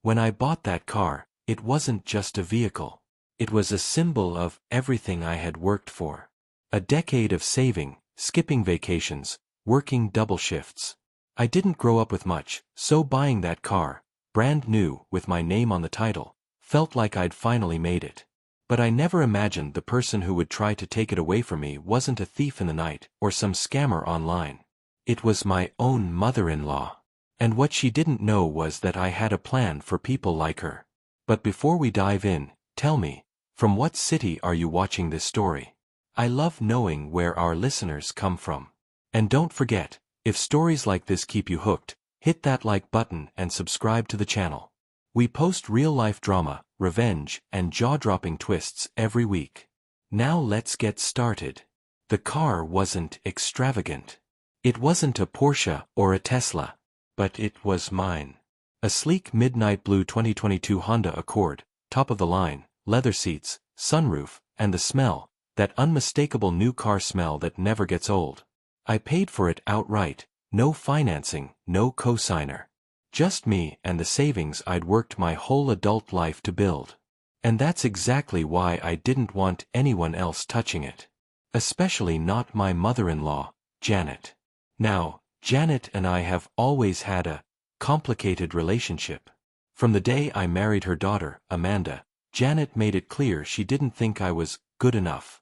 When I bought that car, it wasn't just a vehicle. It was a symbol of everything I had worked for. A decade of saving, skipping vacations, working double shifts. I didn't grow up with much, so buying that car, brand new, with my name on the title, felt like I'd finally made it. But I never imagined the person who would try to take it away from me wasn't a thief in the night or some scammer online. It was my own mother-in-law. And what she didn't know was that I had a plan for people like her. But before we dive in, tell me, from what city are you watching this story? I love knowing where our listeners come from. And don't forget, if stories like this keep you hooked, hit that like button and subscribe to the channel. We post real-life drama, revenge, and jaw-dropping twists every week. Now let's get started. The car wasn't extravagant. It wasn't a Porsche or a Tesla. But it was mine. A sleek midnight blue 2022 Honda Accord, top of the line, leather seats, sunroof, and the smell, that unmistakable new car smell that never gets old. I paid for it outright, no financing, no cosigner. Just me and the savings I'd worked my whole adult life to build. And that's exactly why I didn't want anyone else touching it. Especially not my mother-in-law, Janet. Now, Janet and I have always had a complicated relationship. From the day I married her daughter, Amanda, Janet made it clear she didn't think I was good enough.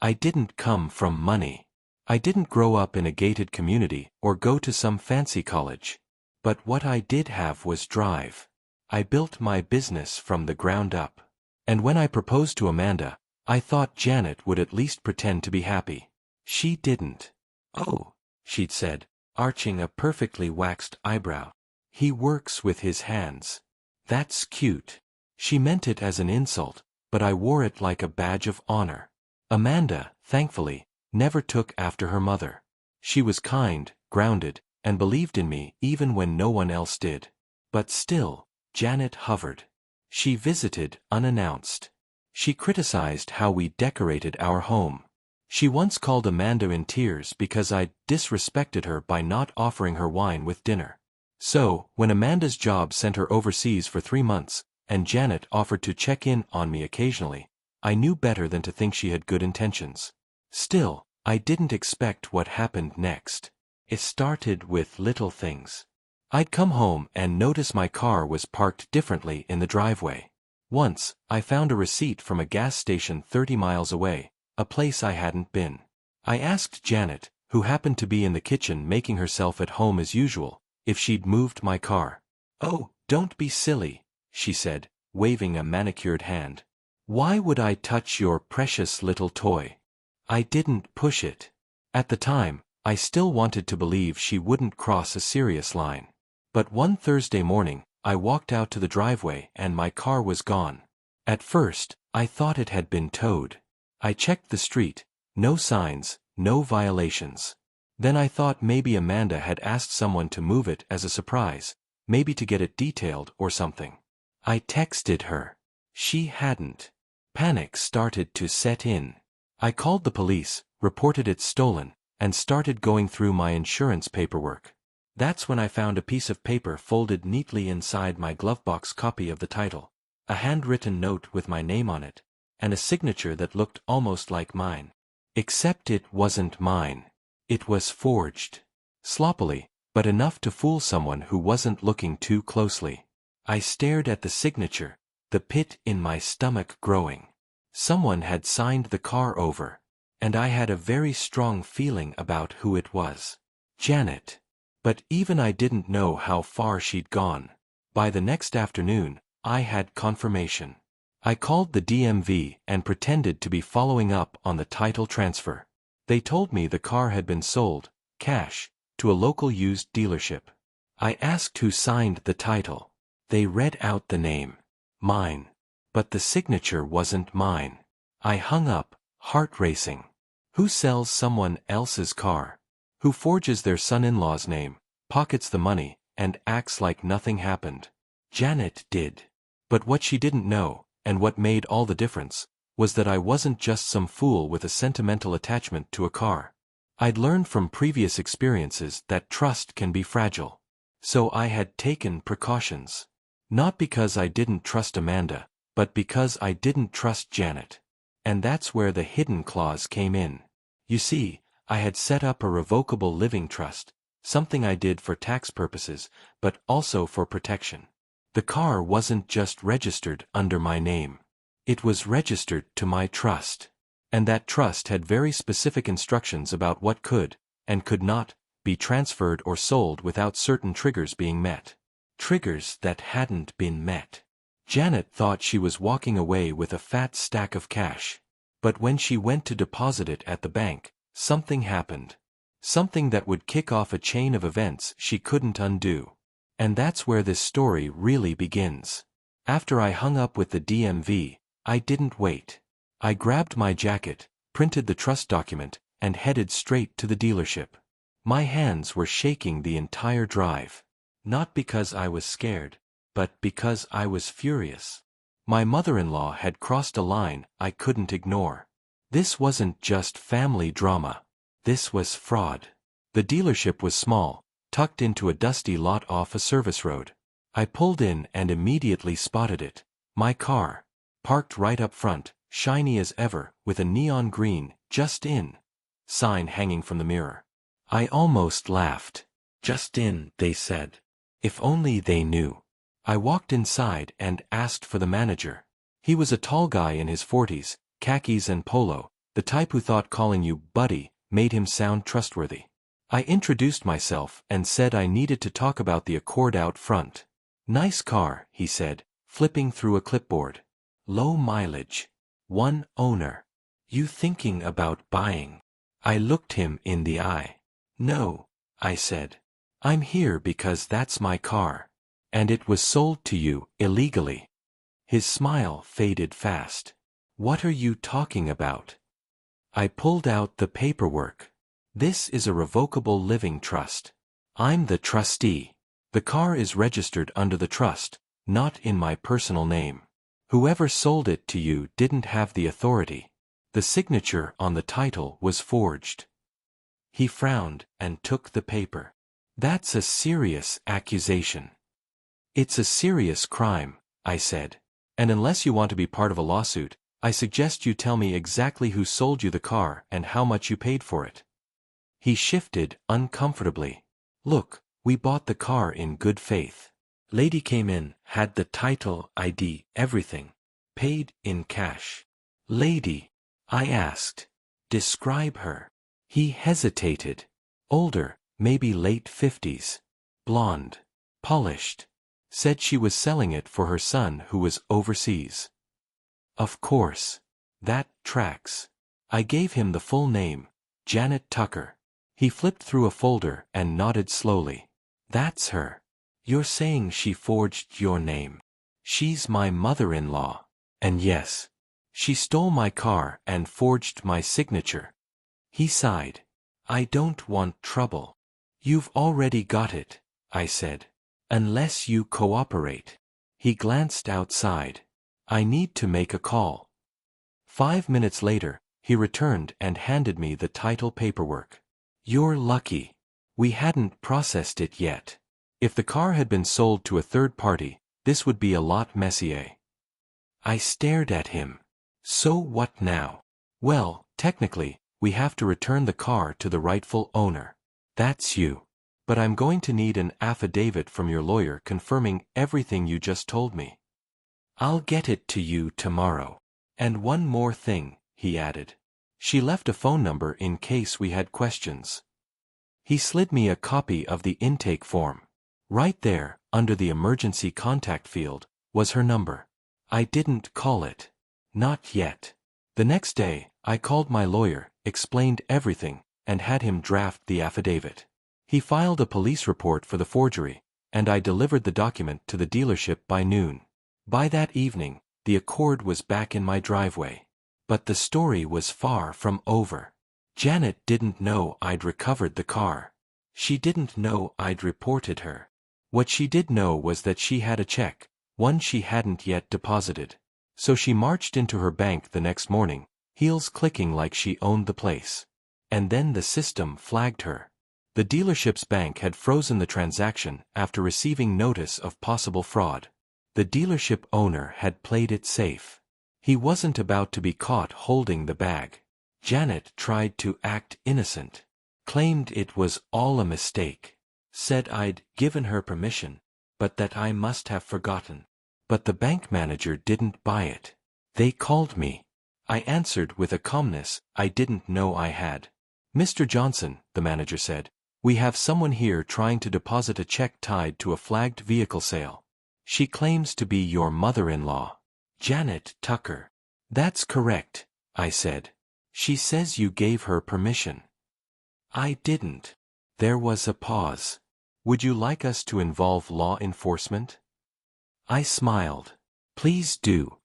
I didn't come from money. I didn't grow up in a gated community or go to some fancy college. But what I did have was drive. I built my business from the ground up. And when I proposed to Amanda, I thought Janet would at least pretend to be happy. She didn't. "Oh," she'd said, arching a perfectly waxed eyebrow. "He works with his hands. That's cute." She meant it as an insult, but I wore it like a badge of honor. Amanda, thankfully, never took after her mother. She was kind, grounded, and believed in me even when no one else did. But still, Janet hovered. She visited unannounced. She criticized how we decorated our home. She once called Amanda in tears because I'd disrespected her by not offering her wine with dinner. So, when Amanda's job sent her overseas for 3 months, and Janet offered to check in on me occasionally, I knew better than to think she had good intentions. Still, I didn't expect what happened next. It started with little things. I'd come home and notice my car was parked differently in the driveway. Once, I found a receipt from a gas station 30 miles away, a place I hadn't been. I asked Janet, who happened to be in the kitchen making herself at home as usual, if she'd moved my car. "Oh, don't be silly," she said, waving a manicured hand. "Why would I touch your precious little toy? I didn't push it." At the time, I still wanted to believe she wouldn't cross a serious line. But one Thursday morning, I walked out to the driveway and my car was gone. At first, I thought it had been towed. I checked the street, no signs, no violations. Then I thought maybe Amanda had asked someone to move it as a surprise, maybe to get it detailed or something. I texted her. She hadn't. Panic started to set in. I called the police, reported it stolen, and started going through my insurance paperwork. That's when I found a piece of paper folded neatly inside my glovebox copy of the title, a handwritten note with my name on it, and a signature that looked almost like mine. Except it wasn't mine. It was forged. Sloppily, but enough to fool someone who wasn't looking too closely. I stared at the signature, the pit in my stomach growing. Someone had signed the car over. And I had a very strong feeling about who it was. Janet. But even I didn't know how far she'd gone. By the next afternoon, I had confirmation. I called the DMV and pretended to be following up on the title transfer. They told me the car had been sold, cash, to a local used dealership. I asked who signed the title. They read out the name. Mine. But the signature wasn't mine. I hung up, heart racing. Who sells someone else's car? Who forges their son-in-law's name, pockets the money, and acts like nothing happened? Janet did. But what she didn't know, and what made all the difference, was that I wasn't just some fool with a sentimental attachment to a car. I'd learned from previous experiences that trust can be fragile. So I had taken precautions. Not because I didn't trust Amanda, but because I didn't trust Janet. And that's where the hidden clause came in. You see, I had set up a revocable living trust, something I did for tax purposes, but also for protection. The car wasn't just registered under my name. It was registered to my trust. And that trust had very specific instructions about what could, and could not, be transferred or sold without certain triggers being met. Triggers that hadn't been met. Janet thought she was walking away with a fat stack of cash. But when she went to deposit it at the bank, something happened. Something that would kick off a chain of events she couldn't undo. And that's where this story really begins. After I hung up with the DMV, I didn't wait. I grabbed my jacket, printed the trust document, and headed straight to the dealership. My hands were shaking the entire drive. Not because I was scared, but because I was furious. My mother-in-law had crossed a line I couldn't ignore. This wasn't just family drama. This was fraud. The dealership was small, tucked into a dusty lot off a service road. I pulled in and immediately spotted it. My car, parked right up front, shiny as ever, with a neon green, "Just in" sign hanging from the mirror. I almost laughed. Just in, they said. If only they knew. I walked inside and asked for the manager. He was a tall guy in his 40s, khakis and polo, the type who thought calling you buddy made him sound trustworthy. I introduced myself and said I needed to talk about the Accord out front. "Nice car," he said, flipping through a clipboard. "Low mileage. One owner. You thinking about buying?" I looked him in the eye. "No," I said. "I'm here because that's my car. And it was sold to you illegally." His smile faded fast. "What are you talking about?" I pulled out the paperwork. "This is a revocable living trust. I'm the trustee. The car is registered under the trust, not in my personal name. Whoever sold it to you didn't have the authority. The signature on the title was forged." He frowned and took the paper. "That's a serious accusation." "It's a serious crime," I said. "And unless you want to be part of a lawsuit, I suggest you tell me exactly who sold you the car and how much you paid for it." He shifted uncomfortably. "Look, we bought the car in good faith. Lady came in, had the title, ID, everything. Paid in cash." "Lady?" I asked. "Describe her." He hesitated. "Older, maybe late 50s. Blonde. Polished. Said she was selling it for her son who was overseas." Of course. That tracks. I gave him the full name, Janet Tucker. He flipped through a folder and nodded slowly. "That's her. You're saying she forged your name?" "She's my mother-in-law. And yes, she stole my car and forged my signature." He sighed. "I don't want trouble." "You've already got it," I said. "Unless you cooperate." He glanced outside. "I need to make a call." 5 minutes later, he returned and handed me the title paperwork. "You're lucky. We hadn't processed it yet. If the car had been sold to a third party, this would be a lot messier." I stared at him. "So what now?" "Well, technically, we have to return the car to the rightful owner. That's you. But I'm going to need an affidavit from your lawyer confirming everything you just told me." "I'll get it to you tomorrow. And one more thing," he added. "She left a phone number in case we had questions." He slid me a copy of the intake form. Right there, under the emergency contact field, was her number. I didn't call it. Not yet. The next day, I called my lawyer, explained everything, and had him draft the affidavit. He filed a police report for the forgery, and I delivered the document to the dealership by noon. By that evening, the Accord was back in my driveway. But the story was far from over. Janet didn't know I'd recovered the car. She didn't know I'd reported her. What she did know was that she had a check, one she hadn't yet deposited. So she marched into her bank the next morning, heels clicking like she owned the place. And then the system flagged her. The dealership's bank had frozen the transaction after receiving notice of possible fraud. The dealership owner had played it safe. He wasn't about to be caught holding the bag. Janet tried to act innocent. Claimed it was all a mistake. Said I'd given her permission, but that I must have forgotten. But the bank manager didn't buy it. They called me. I answered with a calmness I didn't know I had. "Mr. Johnson," the manager said, "we have someone here trying to deposit a check tied to a flagged vehicle sale. She claims to be your mother-in-law, Janet Tucker." "That's correct," I said. "She says you gave her permission." "I didn't." There was a pause. "Would you like us to involve law enforcement?" I smiled. "Please do."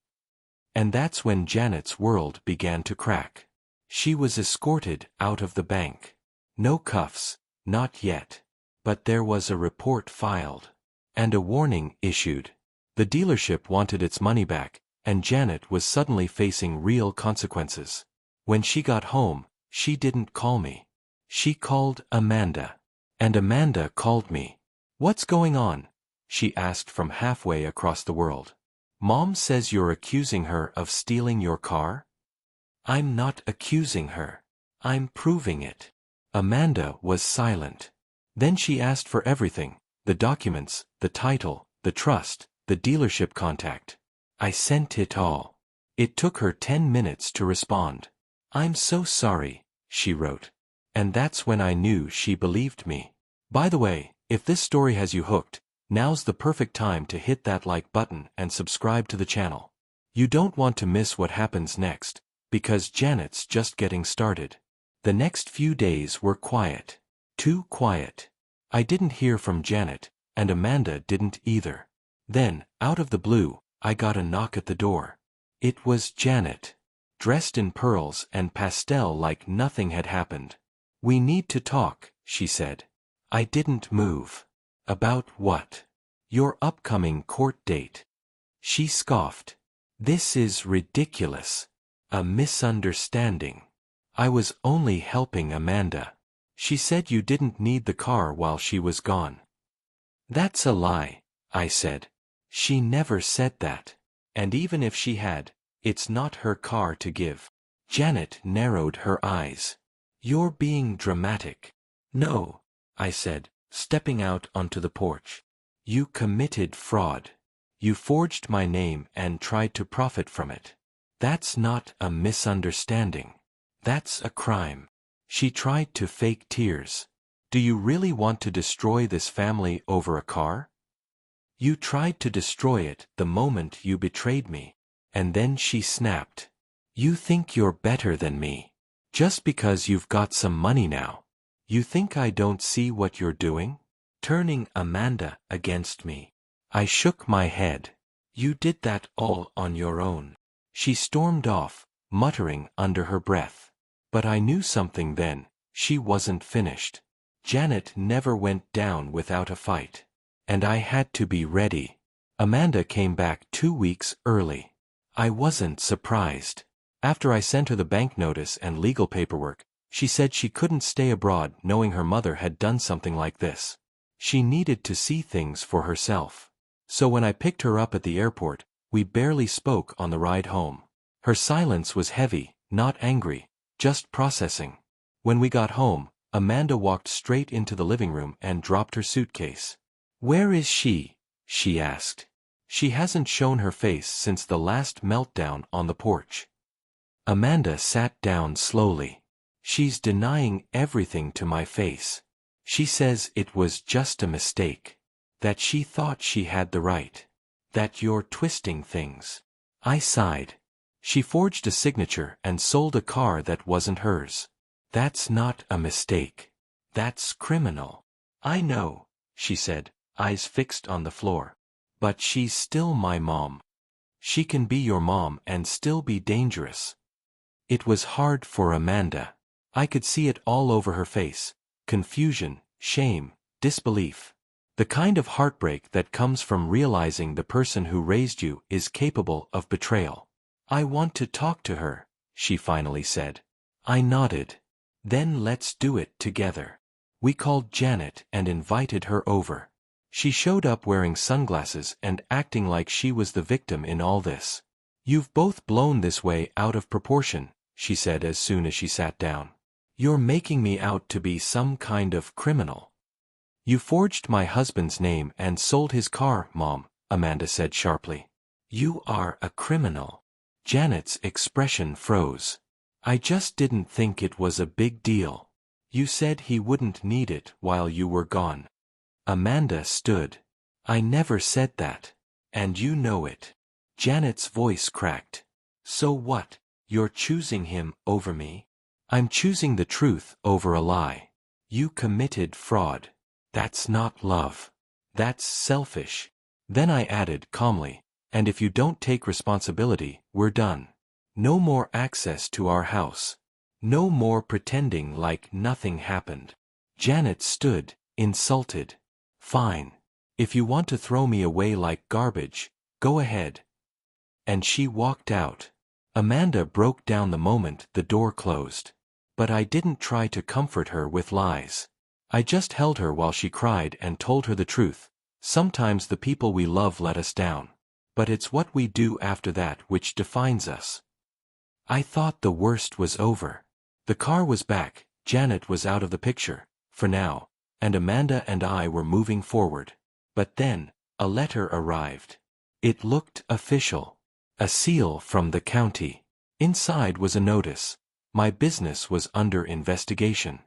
And that's when Janet's world began to crack. She was escorted out of the bank. No cuffs, not yet. But there was a report filed. And a warning issued. The dealership wanted its money back, and Janet was suddenly facing real consequences. When she got home, she didn't call me. She called Amanda. And Amanda called me. "What's going on?" she asked from halfway across the world. "Mom says you're accusing her of stealing your car?" "I'm not accusing her. I'm proving it." Amanda was silent. Then she asked for everything: the documents, the title, the trust, the dealership contact. I sent it all. It took her 10 minutes to respond. "I'm so sorry," she wrote. And that's when I knew she believed me. By the way, if this story has you hooked, now's the perfect time to hit that like button and subscribe to the channel. You don't want to miss what happens next, because Janet's just getting started. The next few days were quiet. Too quiet. I didn't hear from Janet, and Amanda didn't either. Then, out of the blue, I got a knock at the door. It was Janet. Dressed in pearls and pastel like nothing had happened. "We need to talk," she said. I didn't move. "About what?" "Your upcoming court date." She scoffed. "This is ridiculous. A misunderstanding. I was only helping Amanda. She said you didn't need the car while she was gone." "That's a lie," I said. "She never said that. And even if she had, it's not her car to give." Janet narrowed her eyes. "You're being dramatic." "No," I said, stepping out onto the porch. "You committed fraud. You forged my name and tried to profit from it. That's not a misunderstanding. That's a crime." She tried to fake tears. "Do you really want to destroy this family over a car? You tried to destroy it the moment you betrayed me." And then she snapped. "You think you're better than me. Just because you've got some money now. You think I don't see what you're doing? Turning Amanda against me." I shook my head. "You did that all on your own." She stormed off, muttering under her breath. But I knew something then. She wasn't finished. Janet never went down without a fight. And I had to be ready. Amanda came back 2 weeks early. I wasn't surprised. After I sent her the bank notice and legal paperwork, she said she couldn't stay abroad knowing her mother had done something like this. She needed to see things for herself. So when I picked her up at the airport, we barely spoke on the ride home. Her silence was heavy, not angry, just processing. When we got home, Amanda walked straight into the living room and dropped her suitcase. "Where is she?" she asked. "She hasn't shown her face since the last meltdown on the porch." Amanda sat down slowly. "She's denying everything to my face. She says it was just a mistake. That she thought she had the right. That you're twisting things." I sighed. "She forged a signature and sold a car that wasn't hers. That's not a mistake. That's criminal." "I know," she said, eyes fixed on the floor. "But she's still my mom. She can be your mom and still be dangerous." It was hard for Amanda. I could see it all over her face. Confusion, shame, disbelief. The kind of heartbreak that comes from realizing the person who raised you is capable of betrayal. "I want to talk to her," she finally said. I nodded. "Then let's do it together." We called Janet and invited her over. She showed up wearing sunglasses and acting like she was the victim in all this. "You've both blown this way out of proportion," she said as soon as she sat down. "You're making me out to be some kind of criminal." "You forged my husband's name and sold his car, Mom," Amanda said sharply. "You are a criminal." Janet's expression froze. "I just didn't think it was a big deal. You said he wouldn't need it while you were gone." Amanda stood. "I never said that. And you know it." Janet's voice cracked. "So what? You're choosing him over me?" "I'm choosing the truth over a lie. You committed fraud. That's not love. That's selfish." Then I added calmly, "And if you don't take responsibility, we're done. No more access to our house. No more pretending like nothing happened." Janet stood, insulted. "Fine. If you want to throw me away like garbage, go ahead." And she walked out. Amanda broke down the moment the door closed. But I didn't try to comfort her with lies. I just held her while she cried and told her the truth. Sometimes the people we love let us down. But it's what we do after that which defines us. I thought the worst was over. The car was back, Janet was out of the picture, for now, and Amanda and I were moving forward. But then, a letter arrived. It looked official. A seal from the county. Inside was a notice. My business was under investigation.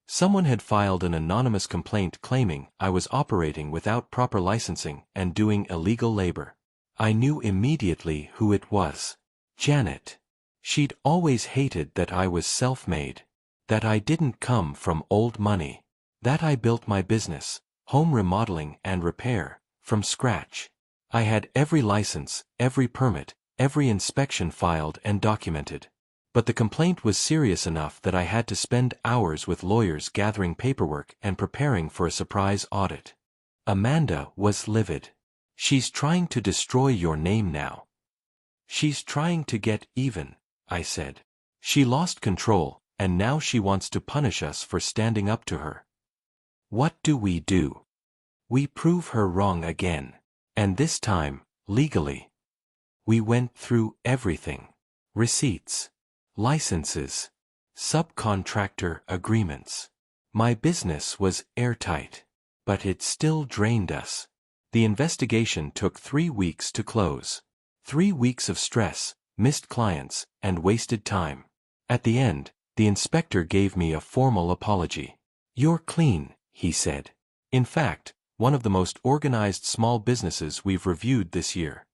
Someone had filed an anonymous complaint claiming I was operating without proper licensing and doing illegal labor. I knew immediately who it was. Janet. She'd always hated that I was self-made. That I didn't come from old money. That I built my business, home remodeling and repair, from scratch. I had every license, every permit, every inspection filed and documented. But the complaint was serious enough that I had to spend hours with lawyers gathering paperwork and preparing for a surprise audit. Amanda was livid. "She's trying to destroy your name now." "She's trying to get even," I said. "She lost control, and now she wants to punish us for standing up to her." What do? We prove her wrong again. And this time, legally. We went through everything. Receipts. Licenses. Subcontractor agreements. My business was airtight. But it still drained us. The investigation took 3 weeks to close. 3 weeks of stress, missed clients, and wasted time. At the end, the inspector gave me a formal apology. "You're clean," he said. "In fact, one of the most organized small businesses we've reviewed this year."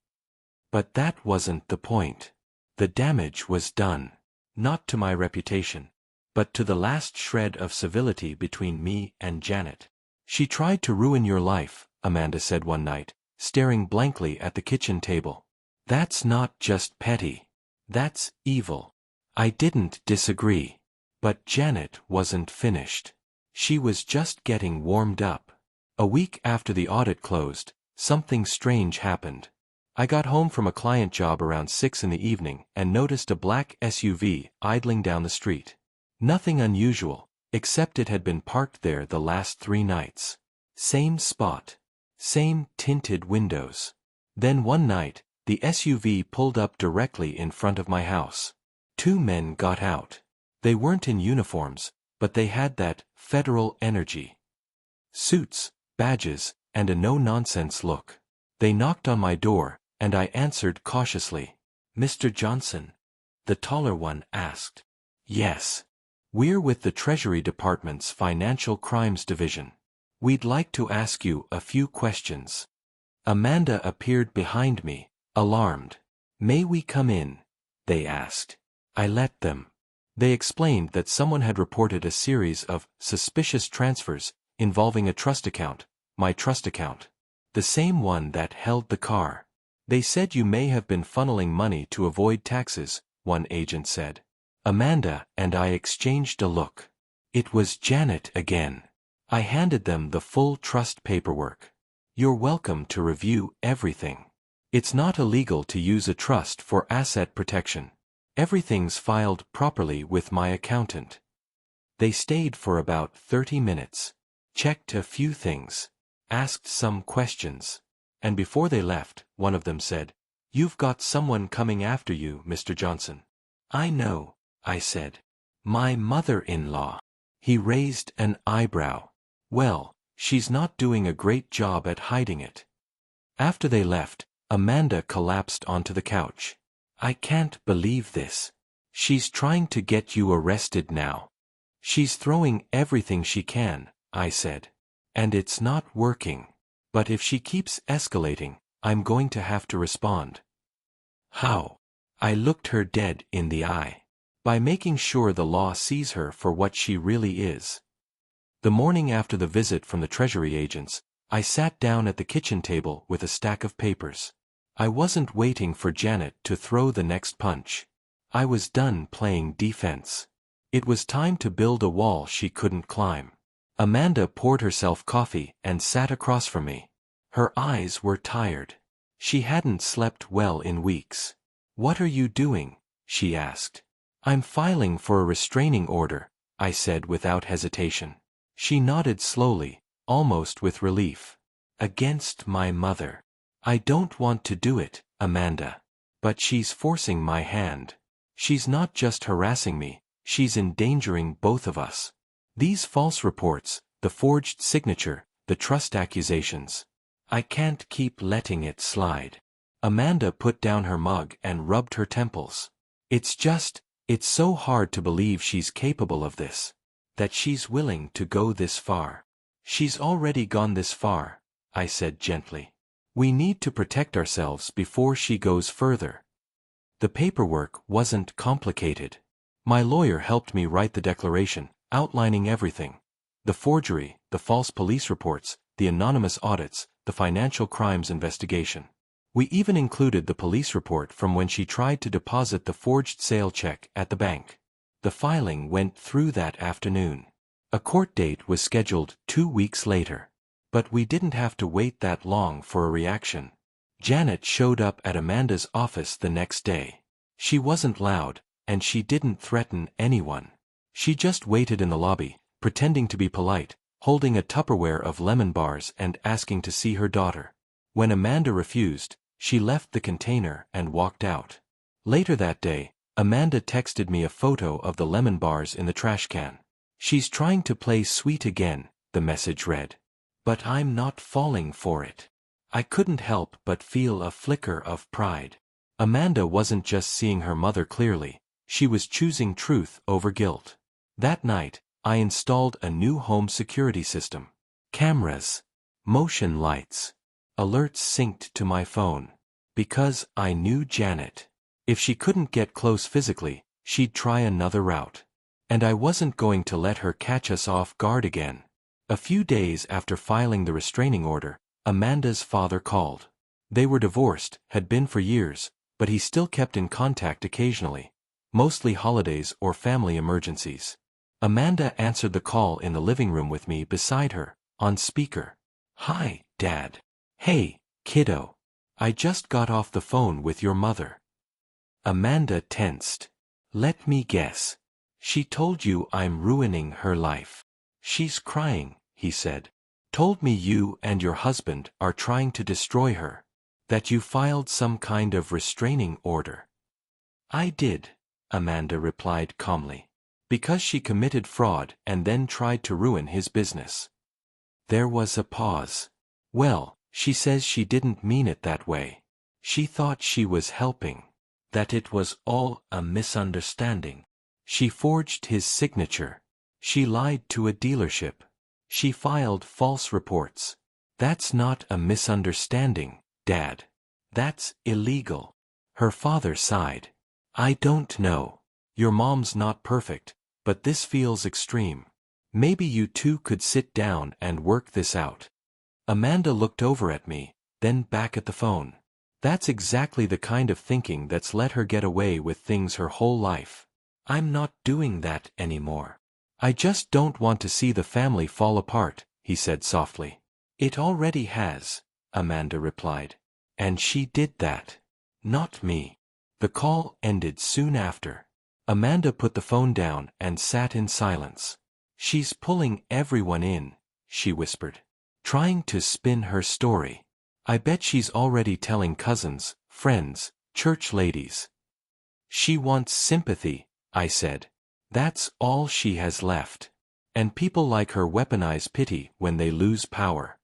But that wasn't the point. The damage was done. Not to my reputation, but to the last shred of civility between me and Janet. "She tried to ruin your life," Amanda said one night, staring blankly at the kitchen table. "That's not just petty. That's evil." I didn't disagree. But Janet wasn't finished. She was just getting warmed up. A week after the audit closed, something strange happened. I got home from a client job around 6 in the evening and noticed a black SUV idling down the street. Nothing unusual, except it had been parked there the last 3 nights. Same spot. Same tinted windows. Then one night, the SUV pulled up directly in front of my house. 2 men got out. They weren't in uniforms, but they had that federal energy. Suits, badges, and a no-nonsense look. They knocked on my door, and I answered cautiously. "Mr. Johnson?" the taller one asked. "Yes. We're with the Treasury Department's Financial Crimes Division. We'd like to ask you a few questions." Amanda appeared behind me, alarmed. "May we come in?" they asked. I let them. They explained that someone had reported a series of suspicious transfers involving a trust account, my trust account. The same one that held the car. "They said you may have been funneling money to avoid taxes," one agent said. Amanda and I exchanged a look. It was Janet again. I handed them the full trust paperwork. "You're welcome to review everything. It's not illegal to use a trust for asset protection. Everything's filed properly with my accountant." They stayed for about 30 minutes. Checked a few things. asked some questions. And before they left, one of them said, "You've got someone coming after you, Mr. Johnson." "I know," I said. "My mother-in-law." He raised an eyebrow. "Well, she's not doing a great job at hiding it." After they left, Amanda collapsed onto the couch. "I can't believe this. She's trying to get you arrested now." "She's throwing everything she can," I said. "And it's not working. But if she keeps escalating, I'm going to have to respond." "How?" I looked her dead in the eye. "By making sure the law sees her for what she really is." The morning after the visit from the Treasury agents, I sat down at the kitchen table with a stack of papers. I wasn't waiting for Janet to throw the next punch. I was done playing defense. It was time to build a wall she couldn't climb. Amanda poured herself coffee and sat across from me. Her eyes were tired. She hadn't slept well in weeks. "What are you doing?" she asked. "I'm filing for a restraining order," I said without hesitation. She nodded slowly, almost with relief. "Against my mother." "I don't want to do it, Amanda. But she's forcing my hand. She's not just harassing me, she's endangering both of us. These false reports, the forged signature, the trust accusations. I can't keep letting it slide." Amanda put down her mug and rubbed her temples. It's so hard to believe she's capable of this. That she's willing to go this far." "She's already gone this far," I said gently. "We need to protect ourselves before she goes further." The paperwork wasn't complicated. My lawyer helped me write the declaration, outlining everything. The forgery, the false police reports, the anonymous audits, the financial crimes investigation. We even included the police report from when she tried to deposit the forged sale check at the bank. The filing went through that afternoon. A court date was scheduled 2 weeks later. But we didn't have to wait that long for a reaction. Janet showed up at Amanda's office the next day. She wasn't loud, and she didn't threaten anyone. She just waited in the lobby, pretending to be polite, holding a Tupperware of lemon bars and asking to see her daughter. When Amanda refused, she left the container and walked out. Later that day, Amanda texted me a photo of the lemon bars in the trash can. "She's trying to play sweet again," the message read. "But I'm not falling for it." I couldn't help but feel a flicker of pride. Amanda wasn't just seeing her mother clearly, she was choosing truth over guilt. That night, I installed a new home security system. Cameras. Motion lights. Alerts synced to my phone. Because I knew Janet. If she couldn't get close physically, she'd try another route. And I wasn't going to let her catch us off guard again. A few days after filing the restraining order, Amanda's father called. They were divorced, had been for years, but he still kept in contact occasionally, mostly holidays or family emergencies. Amanda answered the call in the living room with me beside her, on speaker. "Hi, Dad." "Hey, kiddo. I just got off the phone with your mother." Amanda tensed. "Let me guess. She told you I'm ruining her life." "She's crying," he said. "Told me you and your husband are trying to destroy her. That you filed some kind of restraining order." "I did," Amanda replied calmly. "Because she committed fraud and then tried to ruin his business." There was a pause. "Well, she says she didn't mean it that way. She thought she was helping. That it was all a misunderstanding. She forged his signature. She lied to a dealership. She filed false reports. That's not a misunderstanding, Dad. That's illegal." Her father sighed. "I don't know. Your mom's not perfect, but this feels extreme. Maybe you two could sit down and work this out." Amanda looked over at me, then back at the phone. That's exactly the kind of thinking that's let her get away with things her whole life. "I'm not doing that anymore. I just don't want to see the family fall apart," he said softly. "It already has," Amanda replied. "And she did that. Not me." The call ended soon after. Amanda put the phone down and sat in silence. "She's pulling everyone in," she whispered. trying to spin her story. I bet she's already telling cousins, friends, church ladies. She wants sympathy, I said. That's all she has left. And people like her weaponize pity when they lose power.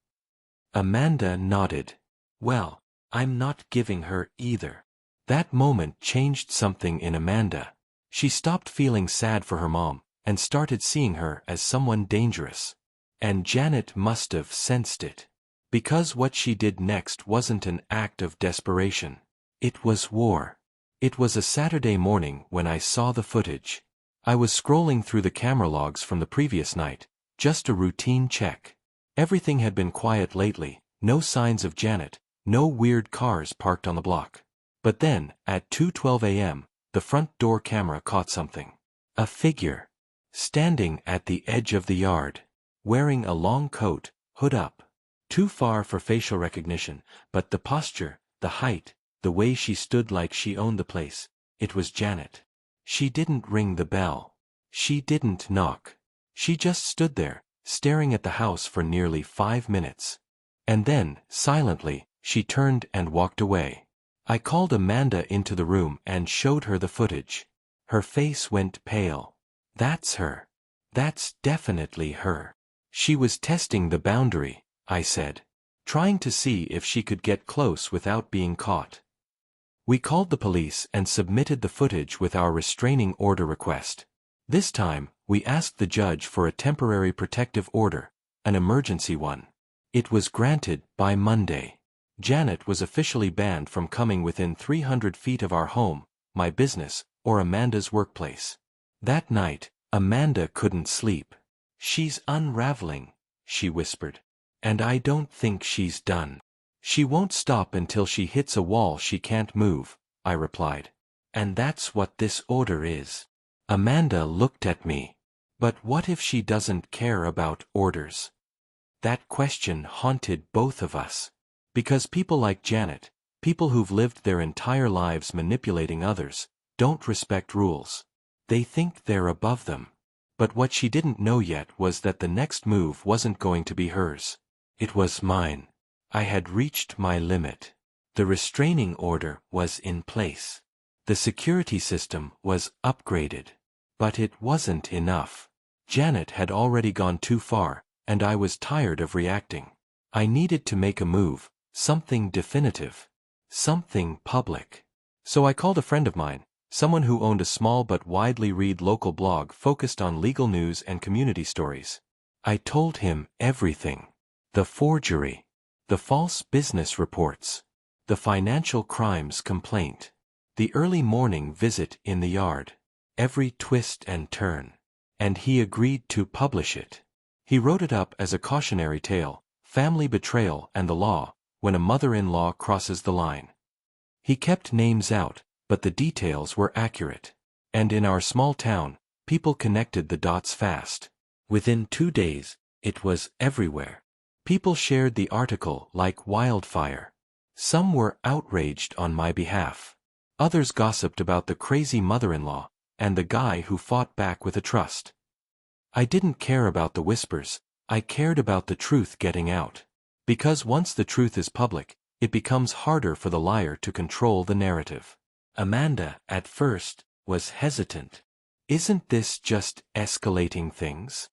Amanda nodded. Well, I'm not giving her either. That moment changed something in Amanda. She stopped feeling sad for her mom, and started seeing her as someone dangerous. And Janet must have sensed it. Because what she did next wasn't an act of desperation. It was war. It was a Saturday morning when I saw the footage. I was scrolling through the camera logs from the previous night, just a routine check. Everything had been quiet lately, no signs of Janet, no weird cars parked on the block. But then, at 2:12 a.m., the front door camera caught something. A figure. Standing at the edge of the yard. Wearing a long coat, hood up. Too far for facial recognition, but the posture, the height, the way she stood like she owned the place, it was Janet. She didn't ring the bell. She didn't knock. She just stood there, staring at the house for nearly 5 minutes. And then, silently, she turned and walked away. I called Amanda into the room and showed her the footage. Her face went pale. That's her. That's definitely her. She was testing the boundary, I said. Trying to see if she could get close without being caught. We called the police and submitted the footage with our restraining order request. This time, we asked the judge for a temporary protective order, an emergency one. It was granted by Monday. Janet was officially banned from coming within 300 feet of our home, my business, or Amanda's workplace. That night, Amanda couldn't sleep. She's unraveling, she whispered. And I don't think she's done. She won't stop until she hits a wall she can't move, I replied. And that's what this order is. Amanda looked at me. But what if she doesn't care about orders? That question haunted both of us. Because people like Janet, people who've lived their entire lives manipulating others, don't respect rules. They think they're above them. But what she didn't know yet was that the next move wasn't going to be hers. It was mine. I had reached my limit. The restraining order was in place. The security system was upgraded. But it wasn't enough. Janet had already gone too far, and I was tired of reacting. I needed to make a move, something definitive. Something public. So I called a friend of mine, someone who owned a small but widely read local blog focused on legal news and community stories. I told him everything. The forgery. The false business reports. The financial crimes complaint. The early morning visit in the yard. Every twist and turn. And he agreed to publish it. He wrote it up as a cautionary tale, family betrayal and the law, when a mother-in-law crosses the line. He kept names out, but the details were accurate. And in our small town, people connected the dots fast. Within 2 days, it was everywhere. People shared the article like wildfire. Some were outraged on my behalf. Others gossiped about the crazy mother-in-law, and the guy who fought back with a trust. I didn't care about the whispers, I cared about the truth getting out. Because once the truth is public, it becomes harder for the liar to control the narrative. Amanda, at first, was hesitant. Isn't this just escalating things?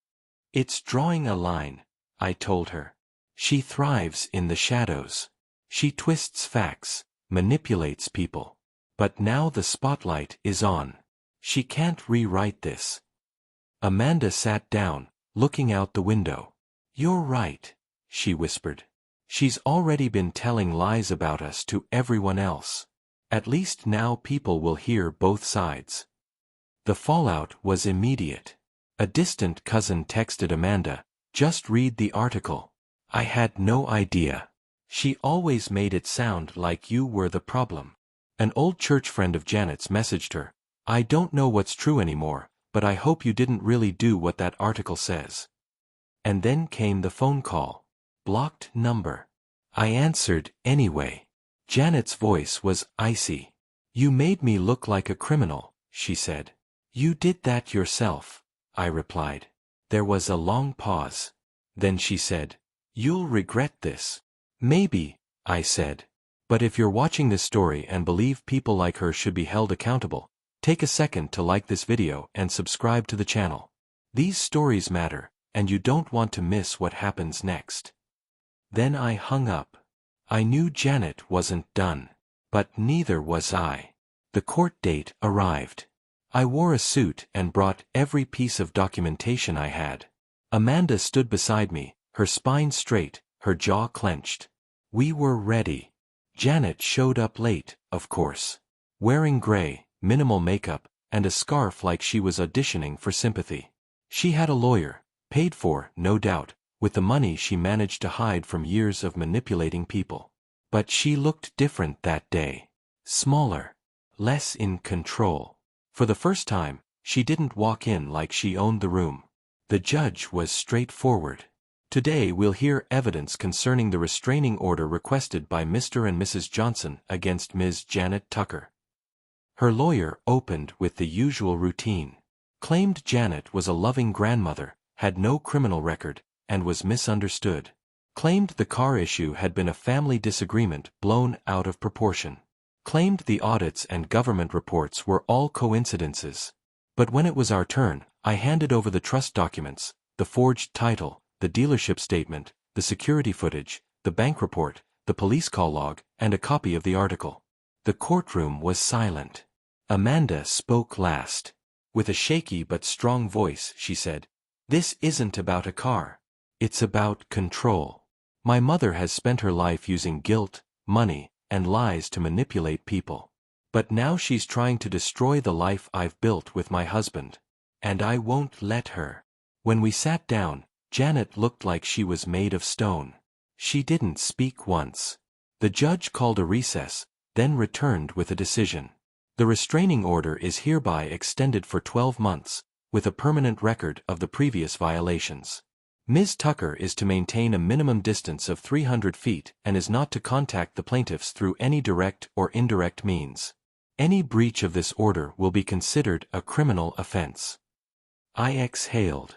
It's drawing a line, I told her. She thrives in the shadows. She twists facts, manipulates people. But now the spotlight is on. She can't rewrite this. Amanda sat down, looking out the window. You're right, she whispered. She's already been telling lies about us to everyone else. At least now people will hear both sides. The fallout was immediate. A distant cousin texted Amanda, "Just read the article." I had no idea. She always made it sound like you were the problem. An old church friend of Janet's messaged her, "I don't know what's true anymore, but I hope you didn't really do what that article says." And then came the phone call. Blocked number. I answered anyway. Janet's voice was icy. "You made me look like a criminal," she said. "You did that yourself," I replied. There was a long pause. Then she said, You'll regret this. Maybe, I said. But if you're watching this story and believe people like her should be held accountable, take a second to like this video and subscribe to the channel. These stories matter, and you don't want to miss what happens next. Then I hung up. I knew Janet wasn't done. But neither was I. The court date arrived. I wore a suit and brought every piece of documentation I had. Amanda stood beside me, her spine straight, her jaw clenched. We were ready. Janet showed up late, of course. Wearing gray, minimal makeup, and a scarf like she was auditioning for sympathy. She had a lawyer, paid for, no doubt, with the money she managed to hide from years of manipulating people. But she looked different that day. Smaller. Less in control. For the first time, she didn't walk in like she owned the room. The judge was straightforward. Today we'll hear evidence concerning the restraining order requested by Mr. and Mrs. Johnson against Ms. Janet Tucker. Her lawyer opened with the usual routine. Claimed Janet was a loving grandmother, had no criminal record, and was misunderstood. Claimed the car issue had been a family disagreement blown out of proportion. Claimed the audits and government reports were all coincidences. But when it was our turn, I handed over the trust documents, the forged title, the dealership statement, the security footage, the bank report, the police call log, and a copy of the article. The courtroom was silent. Amanda spoke last. With a shaky but strong voice, she said, "This isn't about a car. It's about control. My mother has spent her life using guilt, money, and lies to manipulate people. But now she's trying to destroy the life I've built with my husband. And I won't let her." When we sat down, Janet looked like she was made of stone. She didn't speak once. The judge called a recess, then returned with a decision. The restraining order is hereby extended for 12 months, with a permanent record of the previous violations. Ms. Tucker is to maintain a minimum distance of 300 feet and is not to contact the plaintiffs through any direct or indirect means. Any breach of this order will be considered a criminal offense. I exhaled.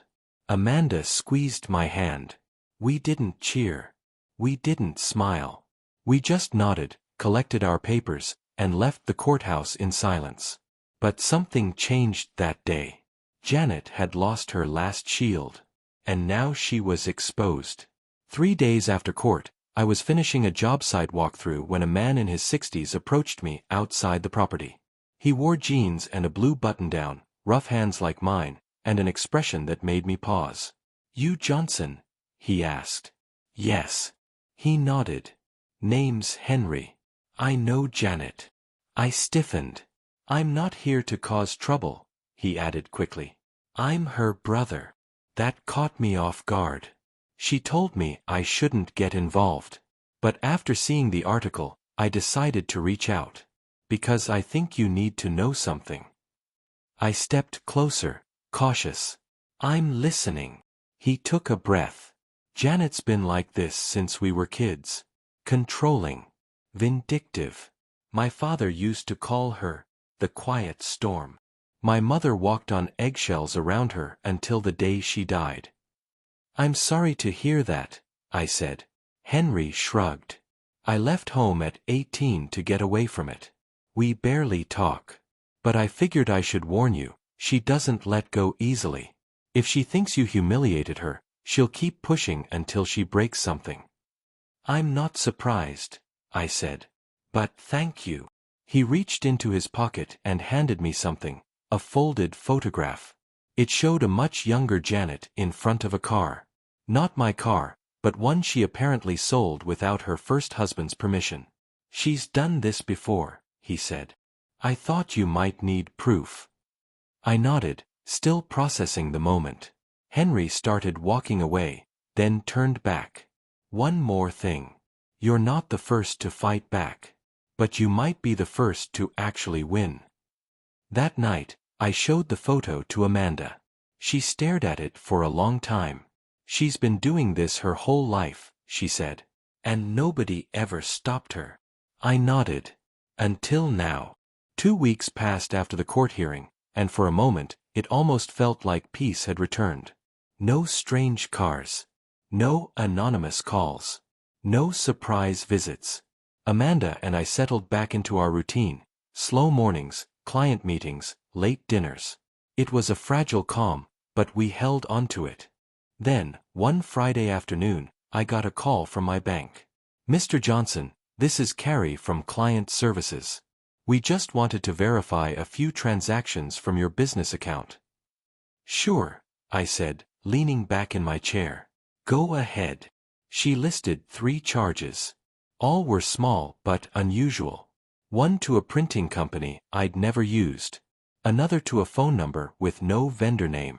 Amanda squeezed my hand. We didn't cheer. We didn't smile. We just nodded, collected our papers, and left the courthouse in silence. But something changed that day. Janet had lost her last shield. And now she was exposed. 3 days after court, I was finishing a job site walkthrough when a man in his 60s approached me outside the property. He wore jeans and a blue button-down, rough hands like mine, and an expression that made me pause. "You Johnson?" he asked. "Yes." He nodded. "Name's Henry. I know Janet." I stiffened. "I'm not here to cause trouble," he added quickly. "I'm her brother." That caught me off guard. She told me I shouldn't get involved. But after seeing the article, I decided to reach out. Because I think you need to know something. I stepped closer, cautious. "I'm listening." He took a breath. "Janet's been like this since we were kids. Controlling. Vindictive. My father used to call her the quiet storm. My mother walked on eggshells around her until the day she died." "I'm sorry to hear that," I said. Henry shrugged. "I left home at 18 to get away from it. We barely talk. But I figured I should warn you, she doesn't let go easily. If she thinks you humiliated her, she'll keep pushing until she breaks something." "I'm not surprised," I said. "But thank you." He reached into his pocket and handed me something. A folded photograph. It showed a much younger Janet in front of a car. Not my car, but one she apparently sold without her first husband's permission. "She's done this before," he said. "I thought you might need proof." I nodded, still processing the moment. Henry started walking away, then turned back. "One more thing. You're not the first to fight back. But you might be the first to actually win." That night, I showed the photo to Amanda. She stared at it for a long time. "She's been doing this her whole life," she said. "And nobody ever stopped her." I nodded. "Until now." 2 weeks passed after the court hearing, and for a moment, it almost felt like peace had returned. No strange cars. No anonymous calls. No surprise visits. Amanda and I settled back into our routine: slow mornings, client meetings, late dinners. It was a fragile calm, but we held on to it. Then, one Friday afternoon, I got a call from my bank. "Mr. Johnson, this is Carrie from Client Services. We just wanted to verify a few transactions from your business account." "Sure," I said, leaning back in my chair. "Go ahead." She listed 3 charges. All were small but unusual. One to a printing company I'd never used. Another to a phone number with no vendor name.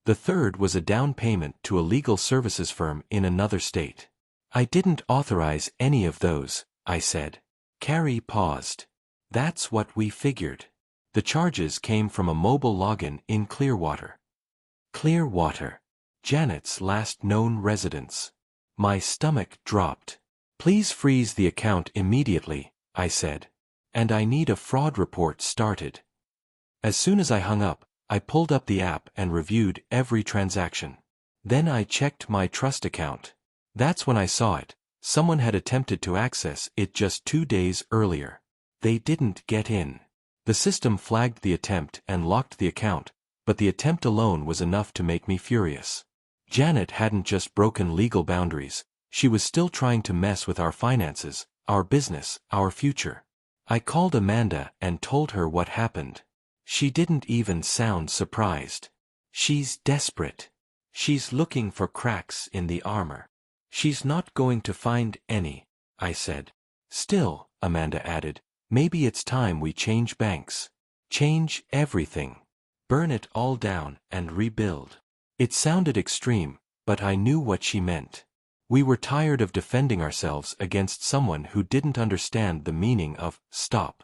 The third was a down payment to a legal services firm in another state. "I didn't authorize any of those," I said. Carrie paused. "That's what we figured. The charges came from a mobile login in Clearwater." Clearwater. Janet's last known residence. My stomach dropped. "Please freeze the account immediately," I said. "And I need a fraud report started." As soon as I hung up, I pulled up the app and reviewed every transaction. Then I checked my trust account. That's when I saw it. Someone had attempted to access it just 2 days earlier. They didn't get in. The system flagged the attempt and locked the account, but the attempt alone was enough to make me furious. Janet hadn't just broken legal boundaries, she was still trying to mess with our finances, our business, our future. I called Amanda and told her what happened. She didn't even sound surprised. "She's desperate. She's looking for cracks in the armor." "She's not going to find any," I said. "Still," Amanda added, "maybe it's time we change banks. Change everything. Burn it all down and rebuild." It sounded extreme, but I knew what she meant. We were tired of defending ourselves against someone who didn't understand the meaning of stop.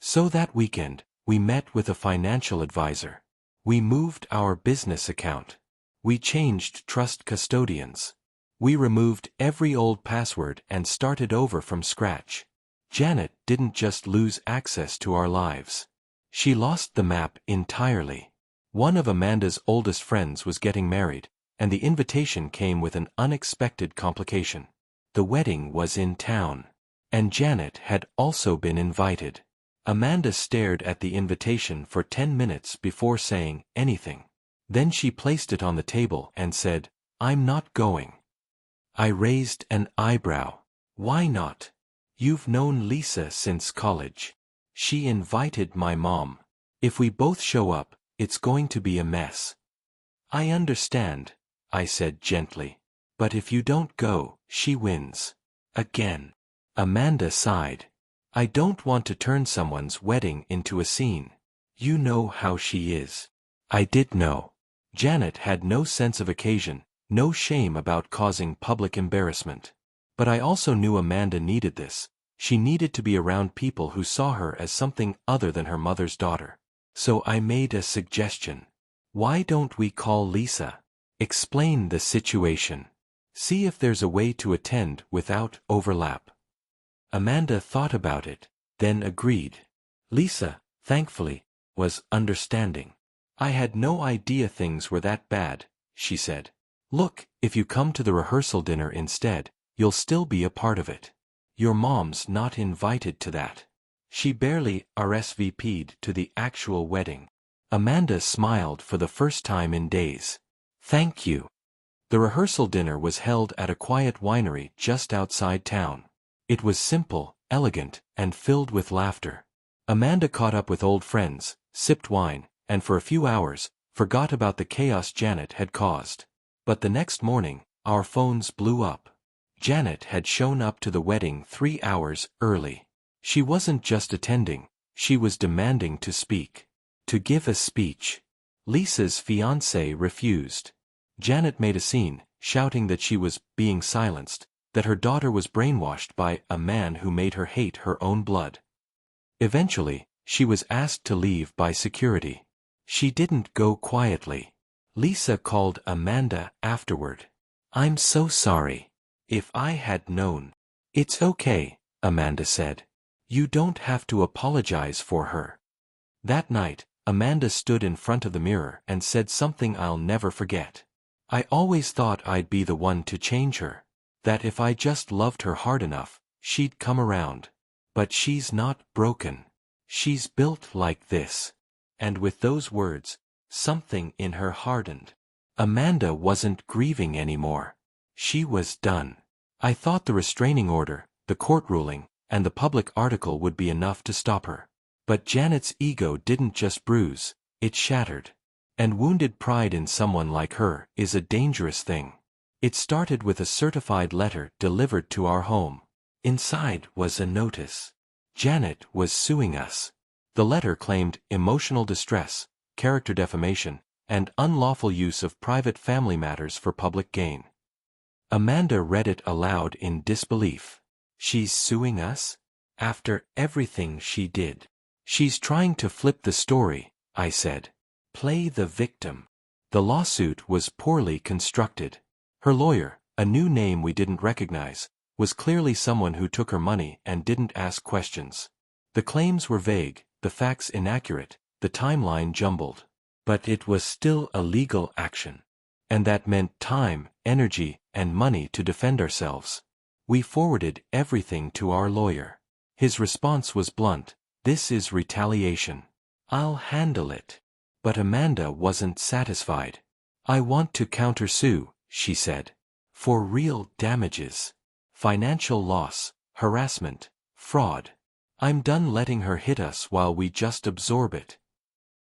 So that weekend, we met with a financial advisor. We moved our business account. We changed trust custodians. We removed every old password and started over from scratch. Janet didn't just lose access to our lives. She lost the map entirely. One of Amanda's oldest friends was getting married, and the invitation came with an unexpected complication. The wedding was in town. And Janet had also been invited. Amanda stared at the invitation for 10 minutes before saying anything. Then she placed it on the table and said, "I'm not going." I raised an eyebrow. "Why not? You've known Lisa since college. She invited my mom. If we both show up, it's going to be a mess." "I understand," I said gently. "But if you don't go, she wins. Again." Amanda sighed. "I don't want to turn someone's wedding into a scene. You know how she is." I did know. Janet had no sense of occasion, no shame about causing public embarrassment. But I also knew Amanda needed this. She needed to be around people who saw her as something other than her mother's daughter. So I made a suggestion. "Why don't we call Lisa? Explain the situation. See if there's a way to attend without overlap." Amanda thought about it, then agreed. Lisa, thankfully, was understanding. "I had no idea things were that bad," she said. "Look, if you come to the rehearsal dinner instead, you'll still be a part of it. Your mom's not invited to that. She barely RSVP'd to the actual wedding." Amanda smiled for the first time in days. "Thank you." The rehearsal dinner was held at a quiet winery just outside town. It was simple, elegant, and filled with laughter. Amanda caught up with old friends, sipped wine, and for a few hours, forgot about the chaos Janet had caused. But the next morning, our phones blew up. Janet had shown up to the wedding 3 hours early. She wasn't just attending, she was demanding to speak. To give a speech. Lisa's fiancé refused. Janet made a scene, shouting that she was being silenced, that her daughter was brainwashed by a man who made her hate her own blood. Eventually, she was asked to leave by security. She didn't go quietly. Lisa called Amanda afterward. "I'm so sorry. If I had known." "It's okay," Amanda said. "You don't have to apologize for her." That night, Amanda stood in front of the mirror and said something I'll never forget. I always thought I'd be the one to change her. That if I just loved her hard enough, she'd come around. But she's not broken. She's built like this." And with those words, something in her hardened. Amanda wasn't grieving anymore. She was done. I thought the restraining order, the court ruling, and the public article would be enough to stop her. But Janet's ego didn't just bruise, it shattered. And wounded pride in someone like her is a dangerous thing. It started with a certified letter delivered to our home. Inside was a notice. Janet was suing us. The letter claimed emotional distress, character defamation, and unlawful use of private family matters for public gain. Amanda read it aloud in disbelief. "She's suing us? After everything she did?" "She's trying to flip the story," I said. "Play the victim." The lawsuit was poorly constructed. Her lawyer, a new name we didn't recognize, was clearly someone who took her money and didn't ask questions. The claims were vague, the facts inaccurate, the timeline jumbled. But it was still a legal action. And that meant time, energy, and money to defend ourselves. We forwarded everything to our lawyer. His response was blunt: "This is retaliation. I'll handle it." But Amanda wasn't satisfied. "I want to countersue," she said. "For real damages. Financial loss, harassment, fraud. I'm done letting her hit us while we just absorb it."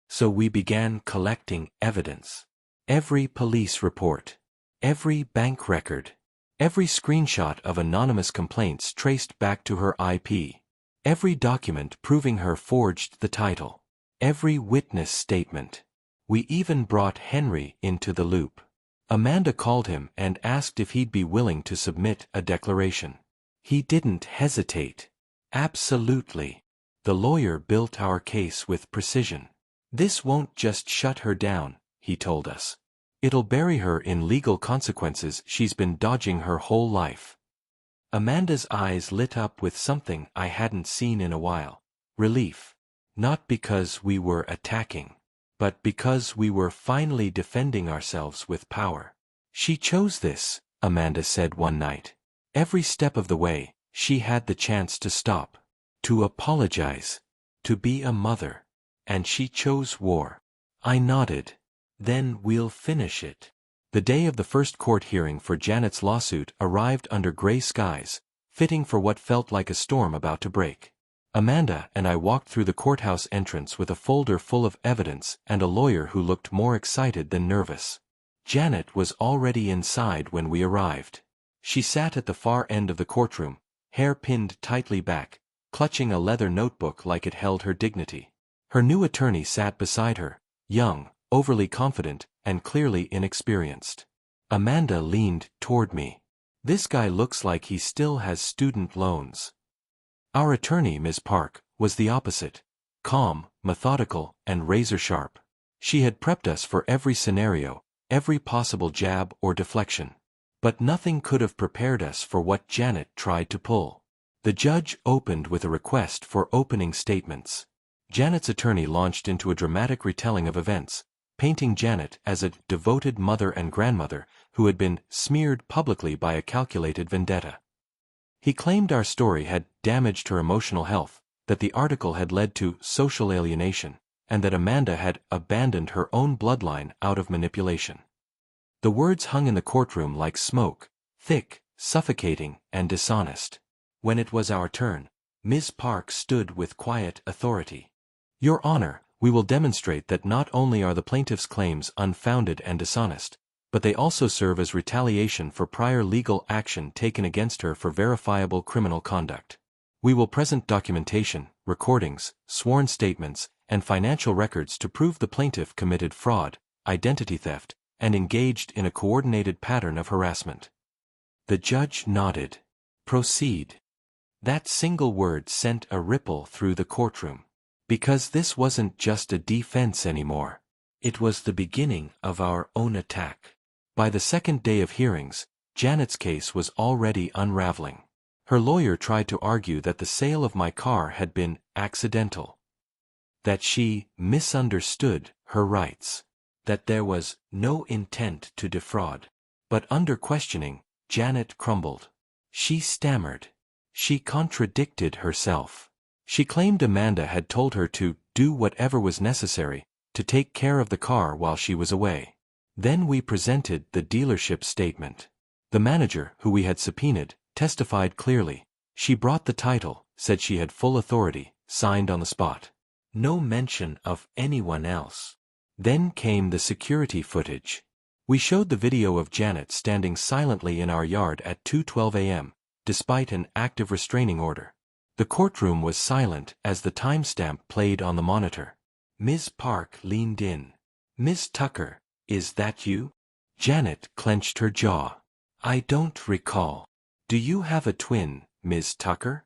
So we began collecting evidence. Every police report. Every bank record. Every screenshot of anonymous complaints traced back to her IP. Every document proving her forged the title. Every witness statement. We even brought Henry into the loop. Amanda called him and asked if he'd be willing to submit a declaration. He didn't hesitate. "Absolutely." The lawyer built our case with precision. "This won't just shut her down," he told us. "It'll bury her in legal consequences she's been dodging her whole life." Amanda's eyes lit up with something I hadn't seen in a while. Relief. Not because we were attacking, but because we were finally defending ourselves with power. "She chose this," Amanda said one night. "Every step of the way, she had the chance to stop, to apologize, to be a mother. And she chose war." I nodded. "Then we'll finish it." The day of the first court hearing for Janet's lawsuit arrived under gray skies, fitting for what felt like a storm about to break. Amanda and I walked through the courthouse entrance with a folder full of evidence and a lawyer who looked more excited than nervous. Janet was already inside when we arrived. She sat at the far end of the courtroom, hair pinned tightly back, clutching a leather notebook like it held her dignity. Her new attorney sat beside her, young, overly confident, and clearly inexperienced. Amanda leaned toward me. "This guy looks like he still has student loans." Our attorney, Ms. Park, was the opposite. Calm, methodical, and razor-sharp. She had prepped us for every scenario, every possible jab or deflection. But nothing could have prepared us for what Janet tried to pull. The judge opened with a request for opening statements. Janet's attorney launched into a dramatic retelling of events, painting Janet as a devoted mother and grandmother who had been smeared publicly by a calculated vendetta. He claimed our story had damaged her emotional health, that the article had led to social alienation, and that Amanda had abandoned her own bloodline out of manipulation. The words hung in the courtroom like smoke, thick, suffocating, and dishonest. When it was our turn, Ms. Park stood with quiet authority. "Your Honor, we will demonstrate that not only are the plaintiff's claims unfounded and dishonest, but they also serve as retaliation for prior legal action taken against her for verifiable criminal conduct. We will present documentation, recordings, sworn statements, and financial records to prove the plaintiff committed fraud, identity theft, and engaged in a coordinated pattern of harassment." The judge nodded. "Proceed." That single word sent a ripple through the courtroom. Because this wasn't just a defense anymore. It was the beginning of our own attack. By the second day of hearings, Janet's case was already unraveling. Her lawyer tried to argue that the sale of my car had been accidental. That she misunderstood her rights. that there was no intent to defraud. But under questioning, Janet crumbled. She stammered. She contradicted herself. She claimed Amanda had told her to do whatever was necessary to take care of the car while she was away. Then we presented the dealership statement. The manager, who we had subpoenaed, testified clearly. She brought the title, said she had full authority, signed on the spot. No mention of anyone else. Then came the security footage. We showed the video of Janet standing silently in our yard at 2:12 a.m., despite an active restraining order. The courtroom was silent as the timestamp played on the monitor. Ms. Park leaned in. "Miss Tucker, is that you?" Janet clenched her jaw. "I don't recall. Do you have a twin, Ms. Tucker?"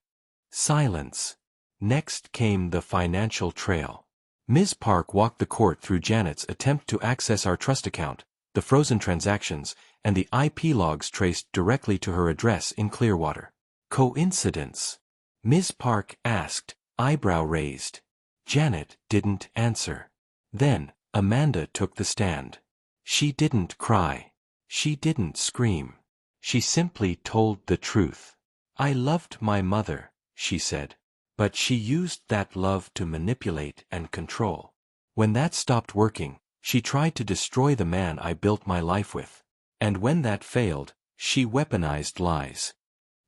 Silence. Next came the financial trail. Ms. Park walked the court through Janet's attempt to access our trust account, the frozen transactions, and the IP logs traced directly to her address in Clearwater. Coincidence? Ms. Park asked, eyebrow raised. Janet didn't answer. Then, Amanda took the stand. She didn't cry. She didn't scream. She simply told the truth. "I loved my mother," she said. "But she used that love to manipulate and control. When that stopped working, she tried to destroy the man I built my life with. And when that failed, she weaponized lies."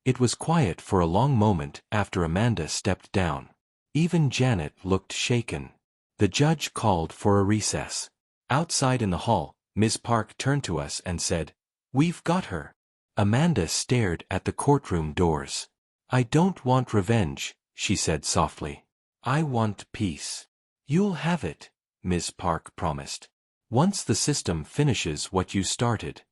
It was quiet for a long moment after Amanda stepped down. Even Janet looked shaken. The judge called for a recess. Outside in the hall, Ms. Park turned to us and said, "We've got her." Amanda stared at the courtroom doors. "I don't want revenge," she said softly. "I want peace." "You'll have it," Ms. Park promised. "Once the system finishes what you started."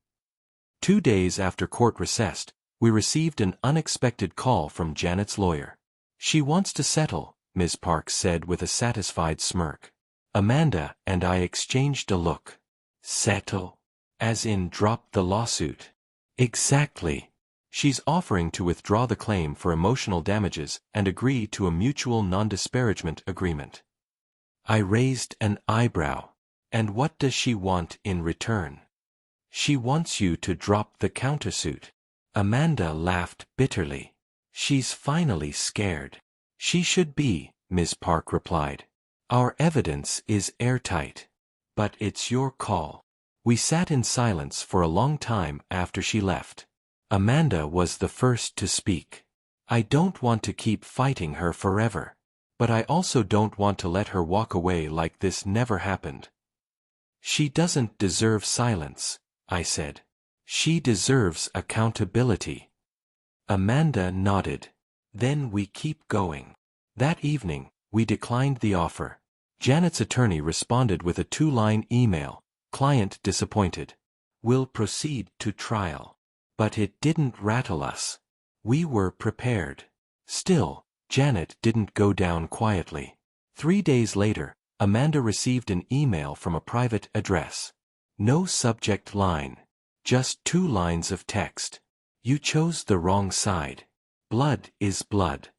2 days after court recessed, we received an unexpected call from Janet's lawyer. "She wants to settle," Ms. Park said with a satisfied smirk. Amanda and I exchanged a look. "Settle? As in drop the lawsuit?" "Exactly. She's offering to withdraw the claim for emotional damages and agree to a mutual non-disparagement agreement." I raised an eyebrow. "And what does she want in return?" "She wants you to drop the countersuit." Amanda laughed bitterly. "She's finally scared." "She should be," Ms. Park replied. "Our evidence is airtight. But it's your call." We sat in silence for a long time after she left. Amanda was the first to speak. "I don't want to keep fighting her forever. But I also don't want to let her walk away like this never happened." "She doesn't deserve silence," I said. "She deserves accountability." Amanda nodded. "Then we keep going." That evening, we declined the offer. Janet's attorney responded with a 2-line email. Client disappointed. "Will proceed to trial." But it didn't rattle us. We were prepared. Still, Janet didn't go down quietly. 3 days later, Amanda received an email from a private address. No subject line. Just 2 lines of text. "You chose the wrong side. Blood is blood."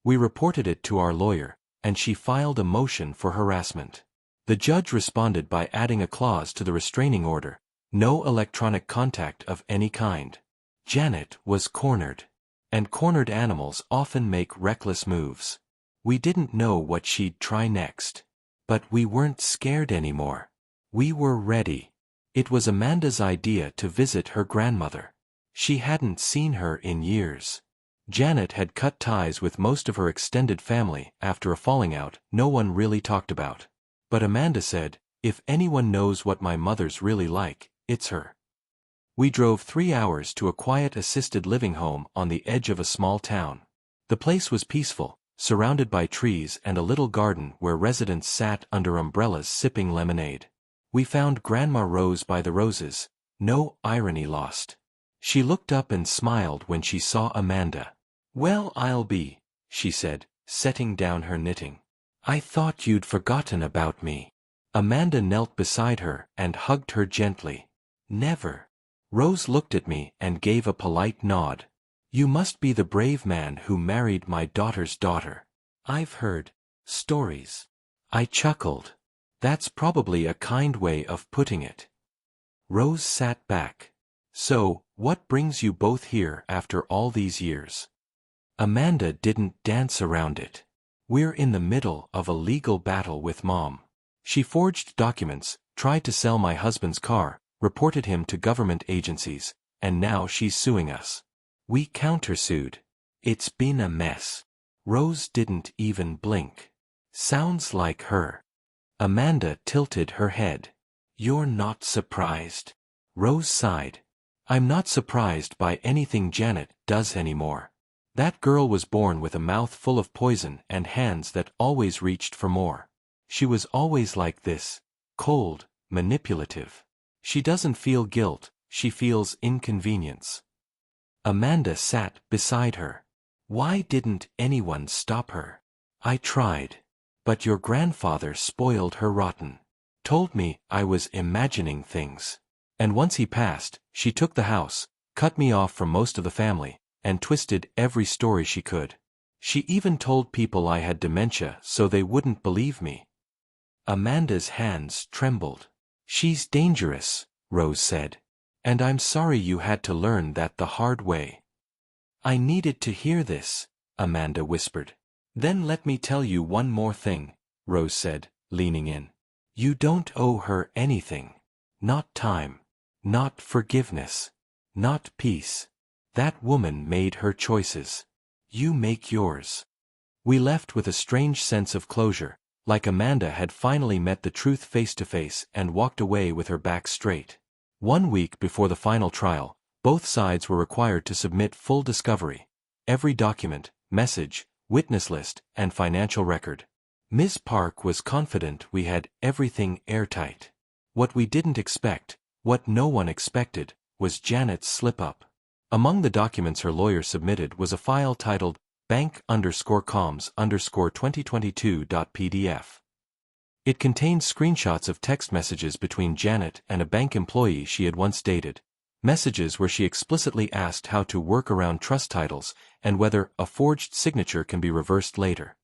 We reported it to our lawyer, and she filed a motion for harassment. The judge responded by adding a clause to the restraining order: no electronic contact of any kind. Janet was cornered. And cornered animals often make reckless moves. We didn't know what she'd try next. But we weren't scared anymore. We were ready. It was Amanda's idea to visit her grandmother. She hadn't seen her in years. Janet had cut ties with most of her extended family after a falling out no one really talked about. But Amanda said, "If anyone knows what my mother's really like, it's her." We drove 3 hours to a quiet assisted living home on the edge of a small town. The place was peaceful, surrounded by trees and a little garden where residents sat under umbrellas sipping lemonade. We found Grandma Rose by the roses, no irony lost. She looked up and smiled when she saw Amanda. "Well, I'll be," she said, setting down her knitting. "I thought you'd forgotten about me." Amanda knelt beside her and hugged her gently. "Never." Rose looked at me and gave a polite nod. "You must be the brave man who married my daughter's daughter. I've heard stories." I chuckled. That's probably a kind way of putting it. Rose sat back. So, what brings you both here after all these years? Amanda didn't dance around it. We're in the middle of a legal battle with Mom. She forged documents, tried to sell my husband's car, reported him to government agencies, and now she's suing us. We countersued. It's been a mess. Rose didn't even blink. Sounds like her. Amanda tilted her head. You're not surprised. Rose sighed. I'm not surprised by anything Janet does anymore. That girl was born with a mouth full of poison and hands that always reached for more. She was always like this, cold, manipulative. She doesn't feel guilt, she feels inconvenience. Amanda sat beside her. Why didn't anyone stop her? I tried. But your grandfather spoiled her rotten. Told me I was imagining things. And once he passed, she took the house, cut me off from most of the family, and twisted every story she could. She even told people I had dementia so they wouldn't believe me. Amanda's hands trembled. She's dangerous, Rose said. And I'm sorry you had to learn that the hard way. I needed to hear this, Amanda whispered. Then let me tell you one more thing, Rose said, leaning in. You don't owe her anything. Not time. Not forgiveness. Not peace. That woman made her choices. You make yours. We left with a strange sense of closure, like Amanda had finally met the truth face to face and walked away with her back straight. 1 week before the final trial, both sides were required to submit full discovery. Every document, message, witness list, and financial record. Ms. Park was confident we had everything airtight. What we didn't expect, what no one expected, was Janet's slip-up. Among the documents her lawyer submitted was a file titled bank_comms_2022.pdf. It contained screenshots of text messages between Janet and a bank employee she had once dated, messages where she explicitly asked how to work around trust titles and whether a forged signature can be reversed later.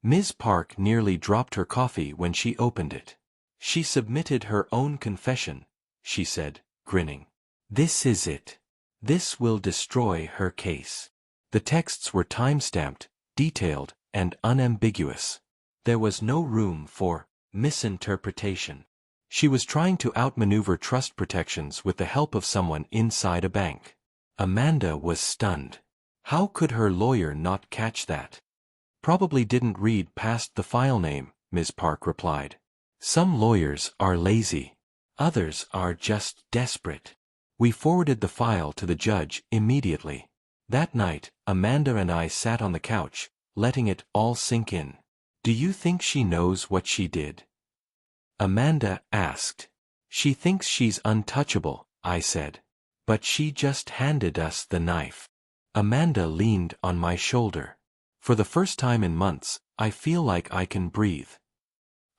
Ms. Park nearly dropped her coffee when she opened it. She submitted her own confession, she said, grinning. This is it. This will destroy her case. The texts were time-stamped, detailed, and unambiguous. There was no room for misinterpretation. She was trying to outmaneuver trust protections with the help of someone inside a bank. Amanda was stunned. How could her lawyer not catch that? Probably didn't read past the file name, Ms. Park replied. Some lawyers are lazy. Others are just desperate. We forwarded the file to the judge immediately. That night, Amanda and I sat on the couch, letting it all sink in. Do you think she knows what she did? Amanda asked. She thinks she's untouchable, I said. But she just handed us the knife. Amanda leaned on my shoulder. For the first time in months, I feel like I can breathe.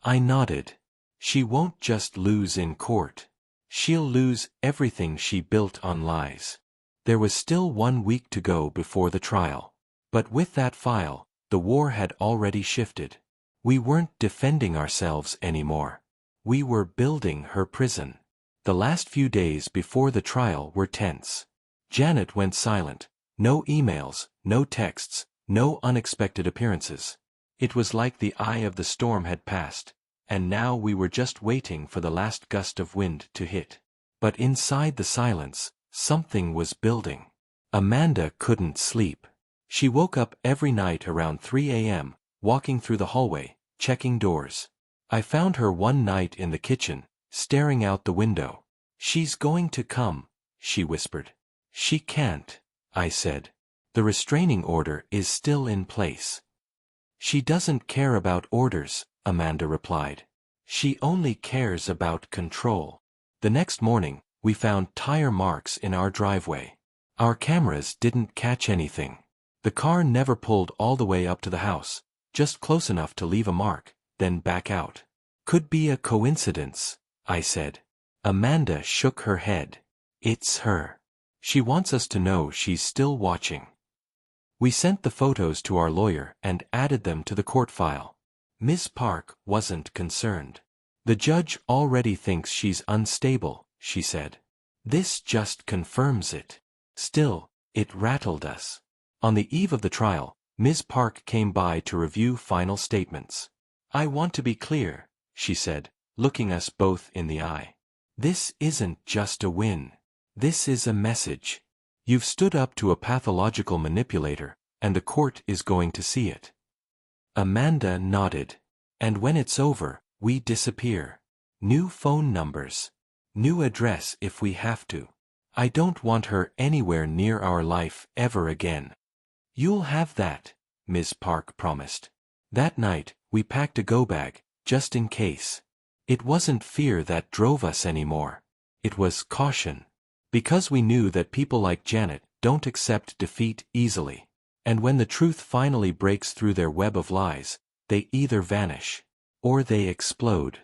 I nodded. She won't just lose in court. She'll lose everything she built on lies. There was still 1 week to go before the trial. But with that file, the war had already shifted. We weren't defending ourselves anymore. We were building her prison. The last few days before the trial were tense. Janet went silent. No emails, no texts, no unexpected appearances. It was like the eye of the storm had passed, and now we were just waiting for the last gust of wind to hit. But inside the silence, something was building. Amanda couldn't sleep. She woke up every night around 3 a.m., walking through the hallway, checking doors. I found her one night in the kitchen, staring out the window. She's going to come, she whispered. She can't, I said. The restraining order is still in place. She doesn't care about orders, Amanda replied. She only cares about control. The next morning, we found tire marks in our driveway. Our cameras didn't catch anything. The car never pulled all the way up to the house, just close enough to leave a mark, then back out. Could be a coincidence, I said. Amanda shook her head. It's her. She wants us to know she's still watching. We sent the photos to our lawyer and added them to the court file. Ms. Park wasn't concerned. "The judge already thinks she's unstable," she said. "This just confirms it." Still, it rattled us. On the eve of the trial, Ms. Park came by to review final statements. "I want to be clear," she said, looking us both in the eye. "This isn't just a win. This is a message. You've stood up to a pathological manipulator, and the court is going to see it." Amanda nodded. "And when it's over, we disappear. New phone numbers. New address if we have to. I don't want her anywhere near our life ever again." "You'll have that," Ms. Park promised. That night, we packed a go-bag, just in case. It wasn't fear that drove us anymore. It was caution. Because we knew that people like Janet don't accept defeat easily. And when the truth finally breaks through their web of lies, they either vanish or they explode.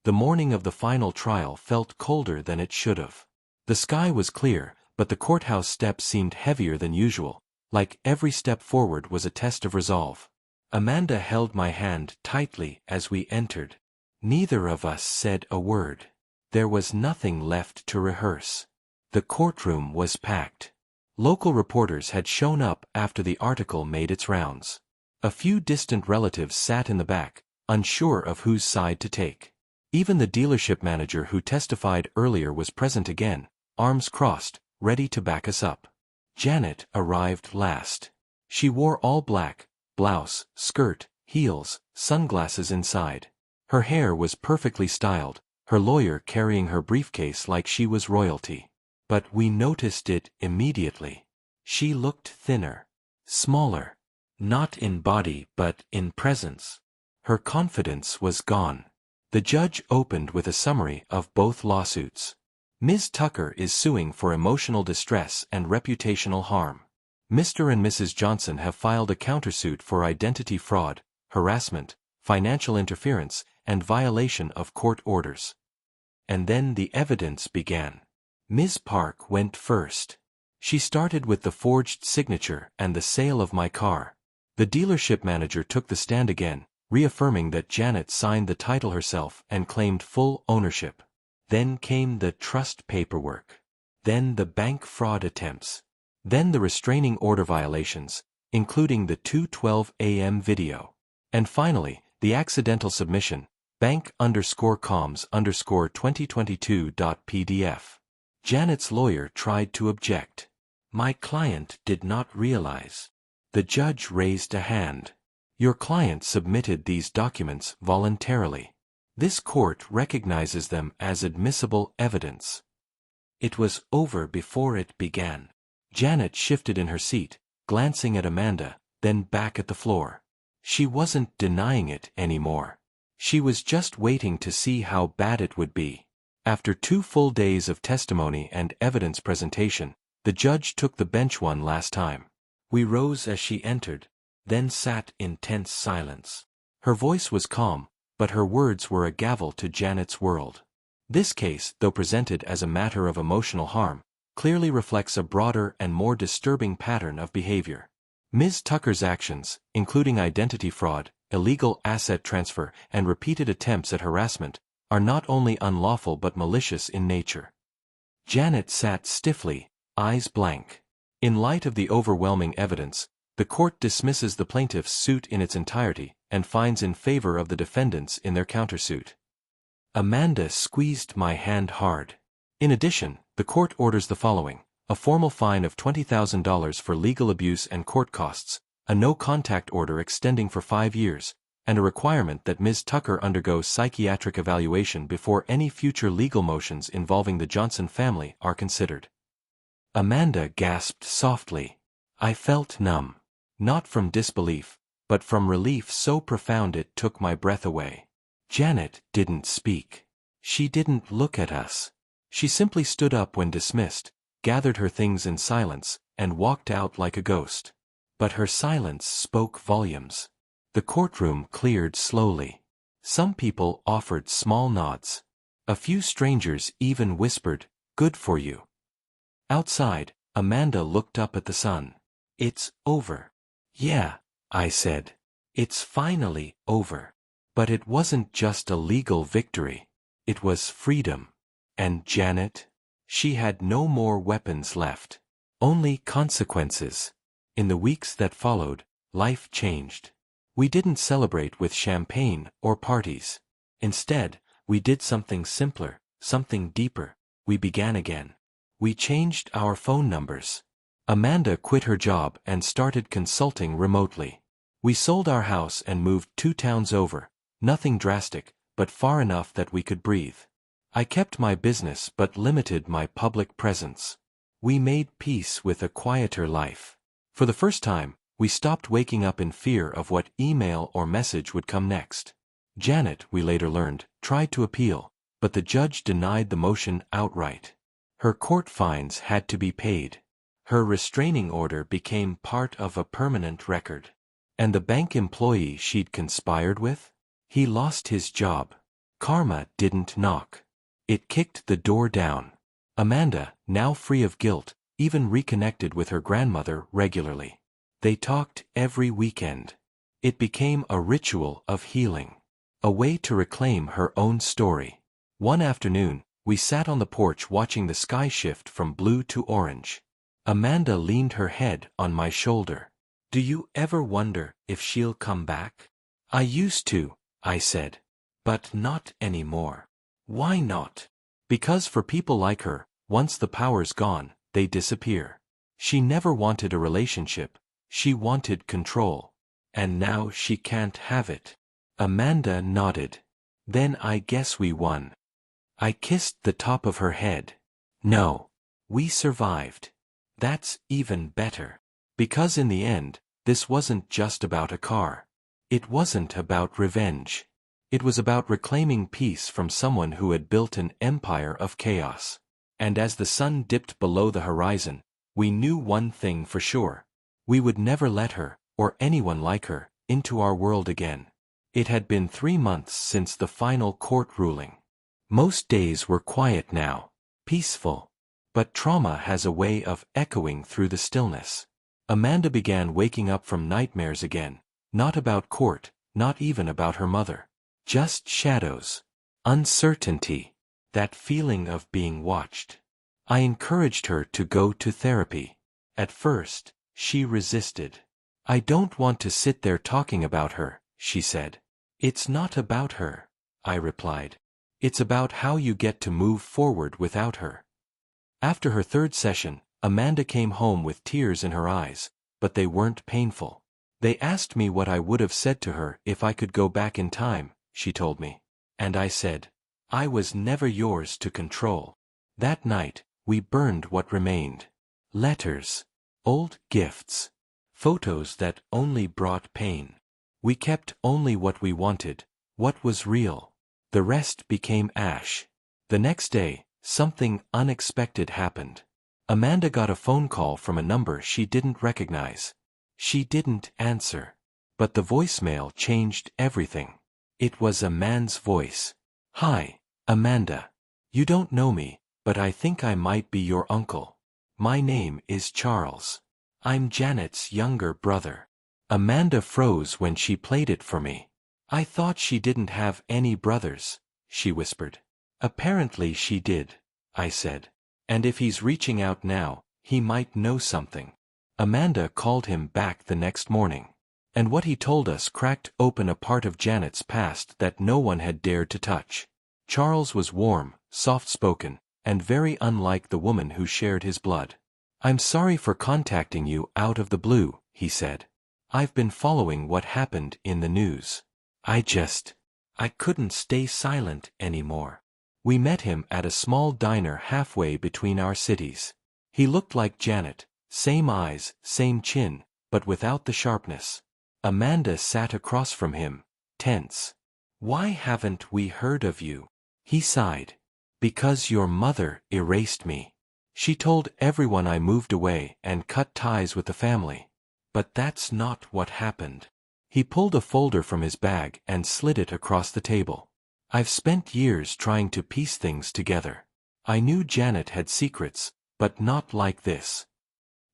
The morning of the final trial felt colder than it should have. The sky was clear, but the courthouse steps seemed heavier than usual, like every step forward was a test of resolve. Amanda held my hand tightly as we entered. Neither of us said a word. There was nothing left to rehearse. The courtroom was packed. Local reporters had shown up after the article made its rounds. A few distant relatives sat in the back, unsure of whose side to take. Even the dealership manager who testified earlier was present again, arms crossed, ready to back us up. Janet arrived last. She wore all black, blouse, skirt, heels, sunglasses inside. Her hair was perfectly styled, her lawyer carrying her briefcase like she was royalty. But we noticed it immediately. She looked thinner, smaller, not in body but in presence. Her confidence was gone. The judge opened with a summary of both lawsuits. Ms. Tucker is suing for emotional distress and reputational harm. Mr. and Mrs. Johnson have filed a countersuit for identity fraud, harassment, financial interference, and violation of court orders. And then the evidence began. Ms. Park went first. She started with the forged signature and the sale of my car. The dealership manager took the stand again, reaffirming that Janet signed the title herself and claimed full ownership. Then came the trust paperwork. Then the bank fraud attempts. Then the restraining order violations, including the 2:12 a.m. video. And finally, the accidental submission, bank_comms_2022.pdf. Janet's lawyer tried to object. "My client did not realize." The judge raised a hand. "Your client submitted these documents voluntarily. This court recognizes them as admissible evidence." It was over before it began. Janet shifted in her seat, glancing at Amanda, then back at the floor. She wasn't denying it anymore. She was just waiting to see how bad it would be. After 2 full days of testimony and evidence presentation, the judge took the bench one last time. We rose as she entered, then sat in tense silence. Her voice was calm, but her words were a gavel to Janet's world. This case, though presented as a matter of emotional harm, clearly reflects a broader and more disturbing pattern of behavior. Ms. Tucker's actions, including identity fraud, illegal asset transfer, and repeated attempts at harassment, are not only unlawful but malicious in nature. Janet sat stiffly, eyes blank. In light of the overwhelming evidence, the court dismisses the plaintiff's suit in its entirety and finds in favor of the defendants in their countersuit. Amanda squeezed my hand hard. In addition, the court orders the following: a formal fine of $20,000 for legal abuse and court costs, a no-contact order extending for 5 years, and a requirement that Ms. Tucker undergo psychiatric evaluation before any future legal motions involving the Johnson family are considered. Amanda gasped softly. I felt numb. Not from disbelief, but from relief so profound it took my breath away. Janet didn't speak. She didn't look at us. She simply stood up when dismissed, gathered her things in silence, and walked out like a ghost. But her silence spoke volumes. The courtroom cleared slowly. Some people offered small nods. A few strangers even whispered, "Good for you." Outside, Amanda looked up at the sun. "It's over." "Yeah," I said. "It's finally over." But it wasn't just a legal victory. It was freedom. And Janet? She had no more weapons left. Only consequences. In the weeks that followed, life changed. We didn't celebrate with champagne or parties. Instead, we did something simpler, something deeper. We began again. We changed our phone numbers. Amanda quit her job and started consulting remotely. We sold our house and moved 2 towns over, nothing drastic, but far enough that we could breathe. I kept my business but limited my public presence. We made peace with a quieter life. For the first time, we stopped waking up in fear of what email or message would come next. Janet, we later learned, tried to appeal, but the judge denied the motion outright. Her court fines had to be paid. Her restraining order became part of a permanent record. And the bank employee she'd conspired with? He lost his job. Karma didn't knock. It kicked the door down. Amanda, now free of guilt, even reconnected with her grandmother regularly. They talked every weekend. It became a ritual of healing. A way to reclaim her own story. One afternoon, we sat on the porch watching the sky shift from blue to orange. Amanda leaned her head on my shoulder. "Do you ever wonder if she'll come back?" "I used to," I said. "But not anymore." "Why not?" "Because for people like her, once the power's gone, they disappear. She never wanted a relationship. She wanted control. And now she can't have it." Amanda nodded. "Then I guess we won." I kissed the top of her head. "No. We survived. That's even better. Because in the end, this wasn't just about a car. It wasn't about revenge. It was about reclaiming peace from someone who had built an empire of chaos. And as the sun dipped below the horizon, we knew one thing for sure. We would never let her, or anyone like her, into our world again. It had been 3 months since the final court ruling. Most days were quiet now, peaceful. But trauma has a way of echoing through the stillness. Amanda began waking up from nightmares again, not about court, not even about her mother. Just shadows. Uncertainty. That feeling of being watched. I encouraged her to go to therapy. At first, she resisted. "I don't want to sit there talking about her," she said. "It's not about her," I replied. "It's about how you get to move forward without her." After her 3rd session, Amanda came home with tears in her eyes, but they weren't painful. "They asked me what I would have said to her if I could go back in time," she told me. And I said, "I was never yours to control." That night, we burned what remained. Letters. Old gifts. Photos that only brought pain. We kept only what we wanted, what was real. The rest became ash. The next day, something unexpected happened. Amanda got a phone call from a number she didn't recognize. She didn't answer. But the voicemail changed everything. It was a man's voice. "Hi, Amanda. You don't know me, but I think I might be your uncle. My name is Charles. I'm Janet's younger brother." Amanda froze when she played it for me. "I thought she didn't have any brothers," she whispered. "Apparently she did," I said. "And if he's reaching out now, he might know something." Amanda called him back the next morning. And what he told us cracked open a part of Janet's past that no one had dared to touch. Charles was warm, soft-spoken, and very unlike the woman who shared his blood. "I'm sorry for contacting you out of the blue," he said. "I've been following what happened in the news. I couldn't stay silent anymore." We met him at a small diner halfway between our cities. He looked like Janet, same eyes, same chin, but without the sharpness. Amanda sat across from him, tense. "Why haven't we heard of you?" He sighed. "Because your mother erased me. She told everyone I moved away and cut ties with the family. But that's not what happened." He pulled a folder from his bag and slid it across the table. "I've spent years trying to piece things together. I knew Janet had secrets, but not like this."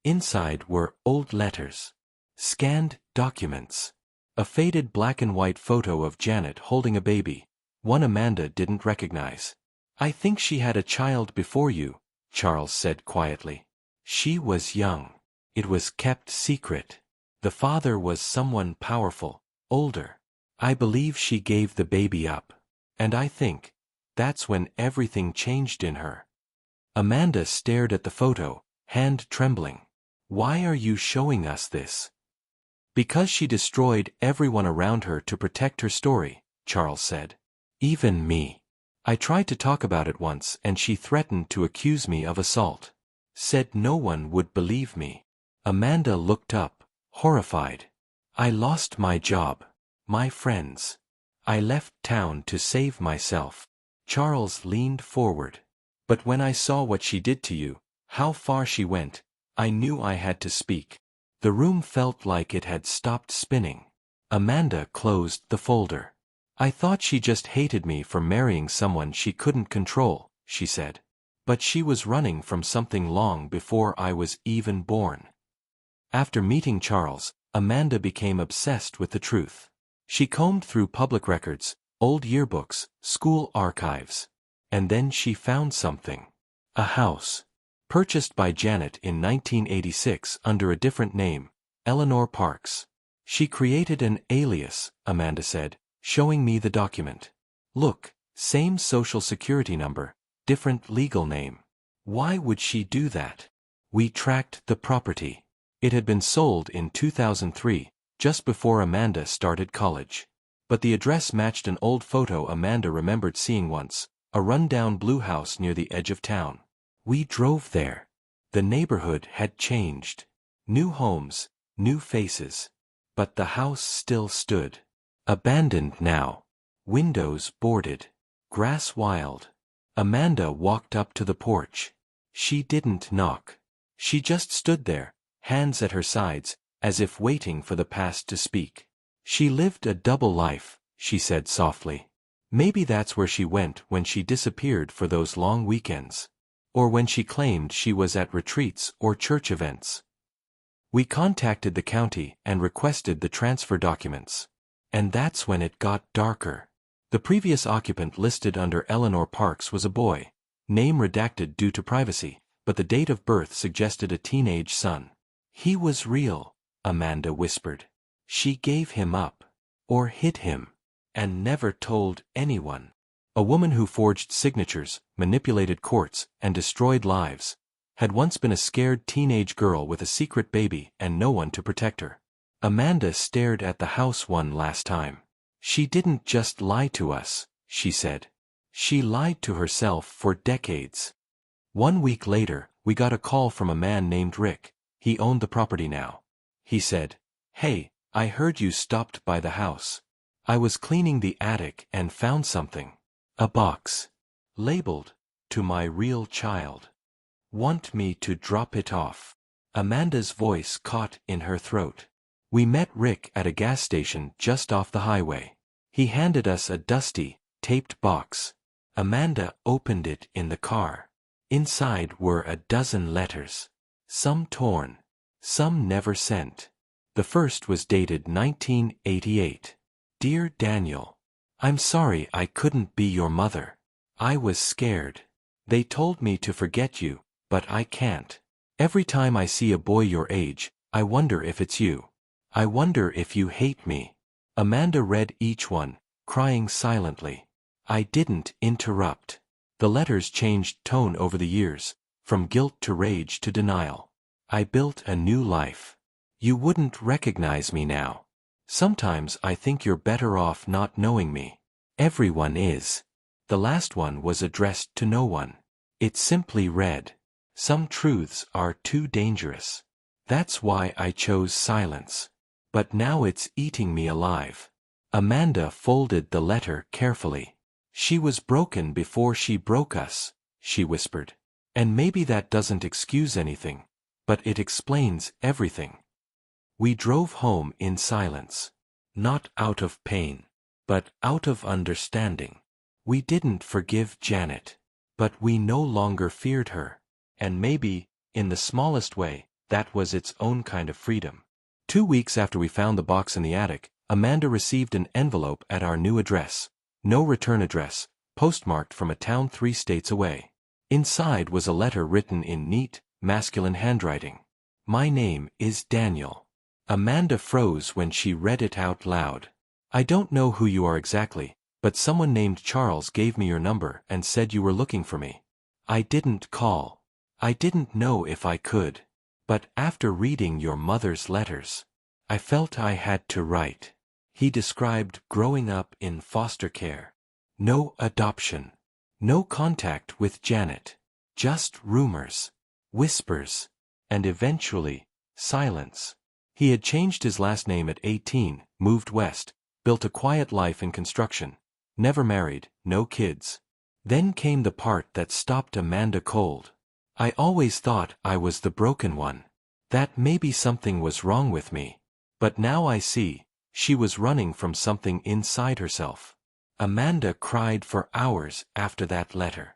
Inside were old letters. Scanned documents. A faded black and white photo of Janet holding a baby. one Amanda didn't recognize. "I think she had a child before you," Charles said quietly. "She was young. It was kept secret. The father was someone powerful, older. I believe she gave the baby up. And I think that's when everything changed in her." Amanda stared at the photo, hand trembling. "Why are you showing us this?" "Because she destroyed everyone around her to protect her story," Charles said. "Even me. I tried to talk about it once and she threatened to accuse me of assault. Said no one would believe me." Amanda looked up, horrified. "I lost my job, my friends. I left town to save myself." Charles leaned forward. "But when I saw what she did to you, how far she went, I knew I had to speak." The room felt like it had stopped spinning. Amanda closed the folder. "I thought she just hated me for marrying someone she couldn't control," she said. "But she was running from something long before I was even born." After meeting Charles, Amanda became obsessed with the truth. She combed through public records, old yearbooks, school archives. And then she found something. A house. Purchased by Janet in 1986 under a different name, Eleanor Parks. "She created an alias," Amanda said, showing me the document. "Look, same social security number, different legal name. Why would she do that?" We tracked the property. It had been sold in 2003, just before Amanda started college. But the address matched an old photo Amanda remembered seeing once, a run-down blue house near the edge of town. We drove there. The neighborhood had changed. New homes, new faces. But the house still stood. Abandoned now. Windows boarded. Grass wild. Amanda walked up to the porch. She didn't knock. She just stood there, hands at her sides, as if waiting for the past to speak. "She lived a double life," she said softly. "Maybe that's where she went when she disappeared for those long weekends. Or when she claimed she was at retreats or church events." We contacted the county and requested the transfer documents. And that's when it got darker. The previous occupant listed under Eleanor Parks was a boy, name redacted due to privacy, but the date of birth suggested a teenage son. "He was real," Amanda whispered. "She gave him up. Or hid him. And never told anyone." A woman who forged signatures, manipulated courts, and destroyed lives, had once been a scared teenage girl with a secret baby and no one to protect her. Amanda stared at the house one last time. "She didn't just lie to us," she said. "She lied to herself for decades." 1 week later, we got a call from a man named Rick. He owned the property now. He said, "Hey, I heard you stopped by the house. I was cleaning the attic and found something. A box. Labeled, 'To my real child.' Want me to drop it off?" Amanda's voice caught in her throat. We met Rick at a gas station just off the highway. He handed us a dusty, taped box. Amanda opened it in the car. Inside were a dozen letters. Some torn. Some never sent. The first was dated 1988. "Dear Daniel, I'm sorry I couldn't be your mother. I was scared. They told me to forget you, but I can't. Every time I see a boy your age, I wonder if it's you. I wonder if you hate me." Amanda read each one, crying silently. I didn't interrupt. The letters changed tone over the years, from guilt to rage to denial. "I built a new life. You wouldn't recognize me now. Sometimes I think you're better off not knowing me. Everyone is." The last one was addressed to no one. It simply read, "Some truths are too dangerous. That's why I chose silence. But now it's eating me alive." Amanda folded the letter carefully. "She was broken before she broke us," she whispered. "And maybe that doesn't excuse anything, but it explains everything." We drove home in silence. Not out of pain, but out of understanding. We didn't forgive Janet, but we no longer feared her. And maybe, in the smallest way, that was its own kind of freedom. 2 weeks after we found the box in the attic, Amanda received an envelope at our new address. No return address, postmarked from a town 3 states away. Inside was a letter written in neat, masculine handwriting. My name is Daniel. Amanda froze when she read it out loud. I don't know who you are exactly, but someone named Charles gave me your number and said you were looking for me. I didn't call. I didn't know if I could. But after reading your mother's letters, I felt I had to write. He described growing up in foster care. No adoption. No contact with Janet. Just rumors. Whispers. And eventually, silence. He had changed his last name at 18, moved west, built a quiet life in construction. Never married, no kids. Then came the part that stopped Amanda cold. I always thought I was the broken one. That maybe something was wrong with me. But now I see, she was running from something inside herself. Amanda cried for hours after that letter.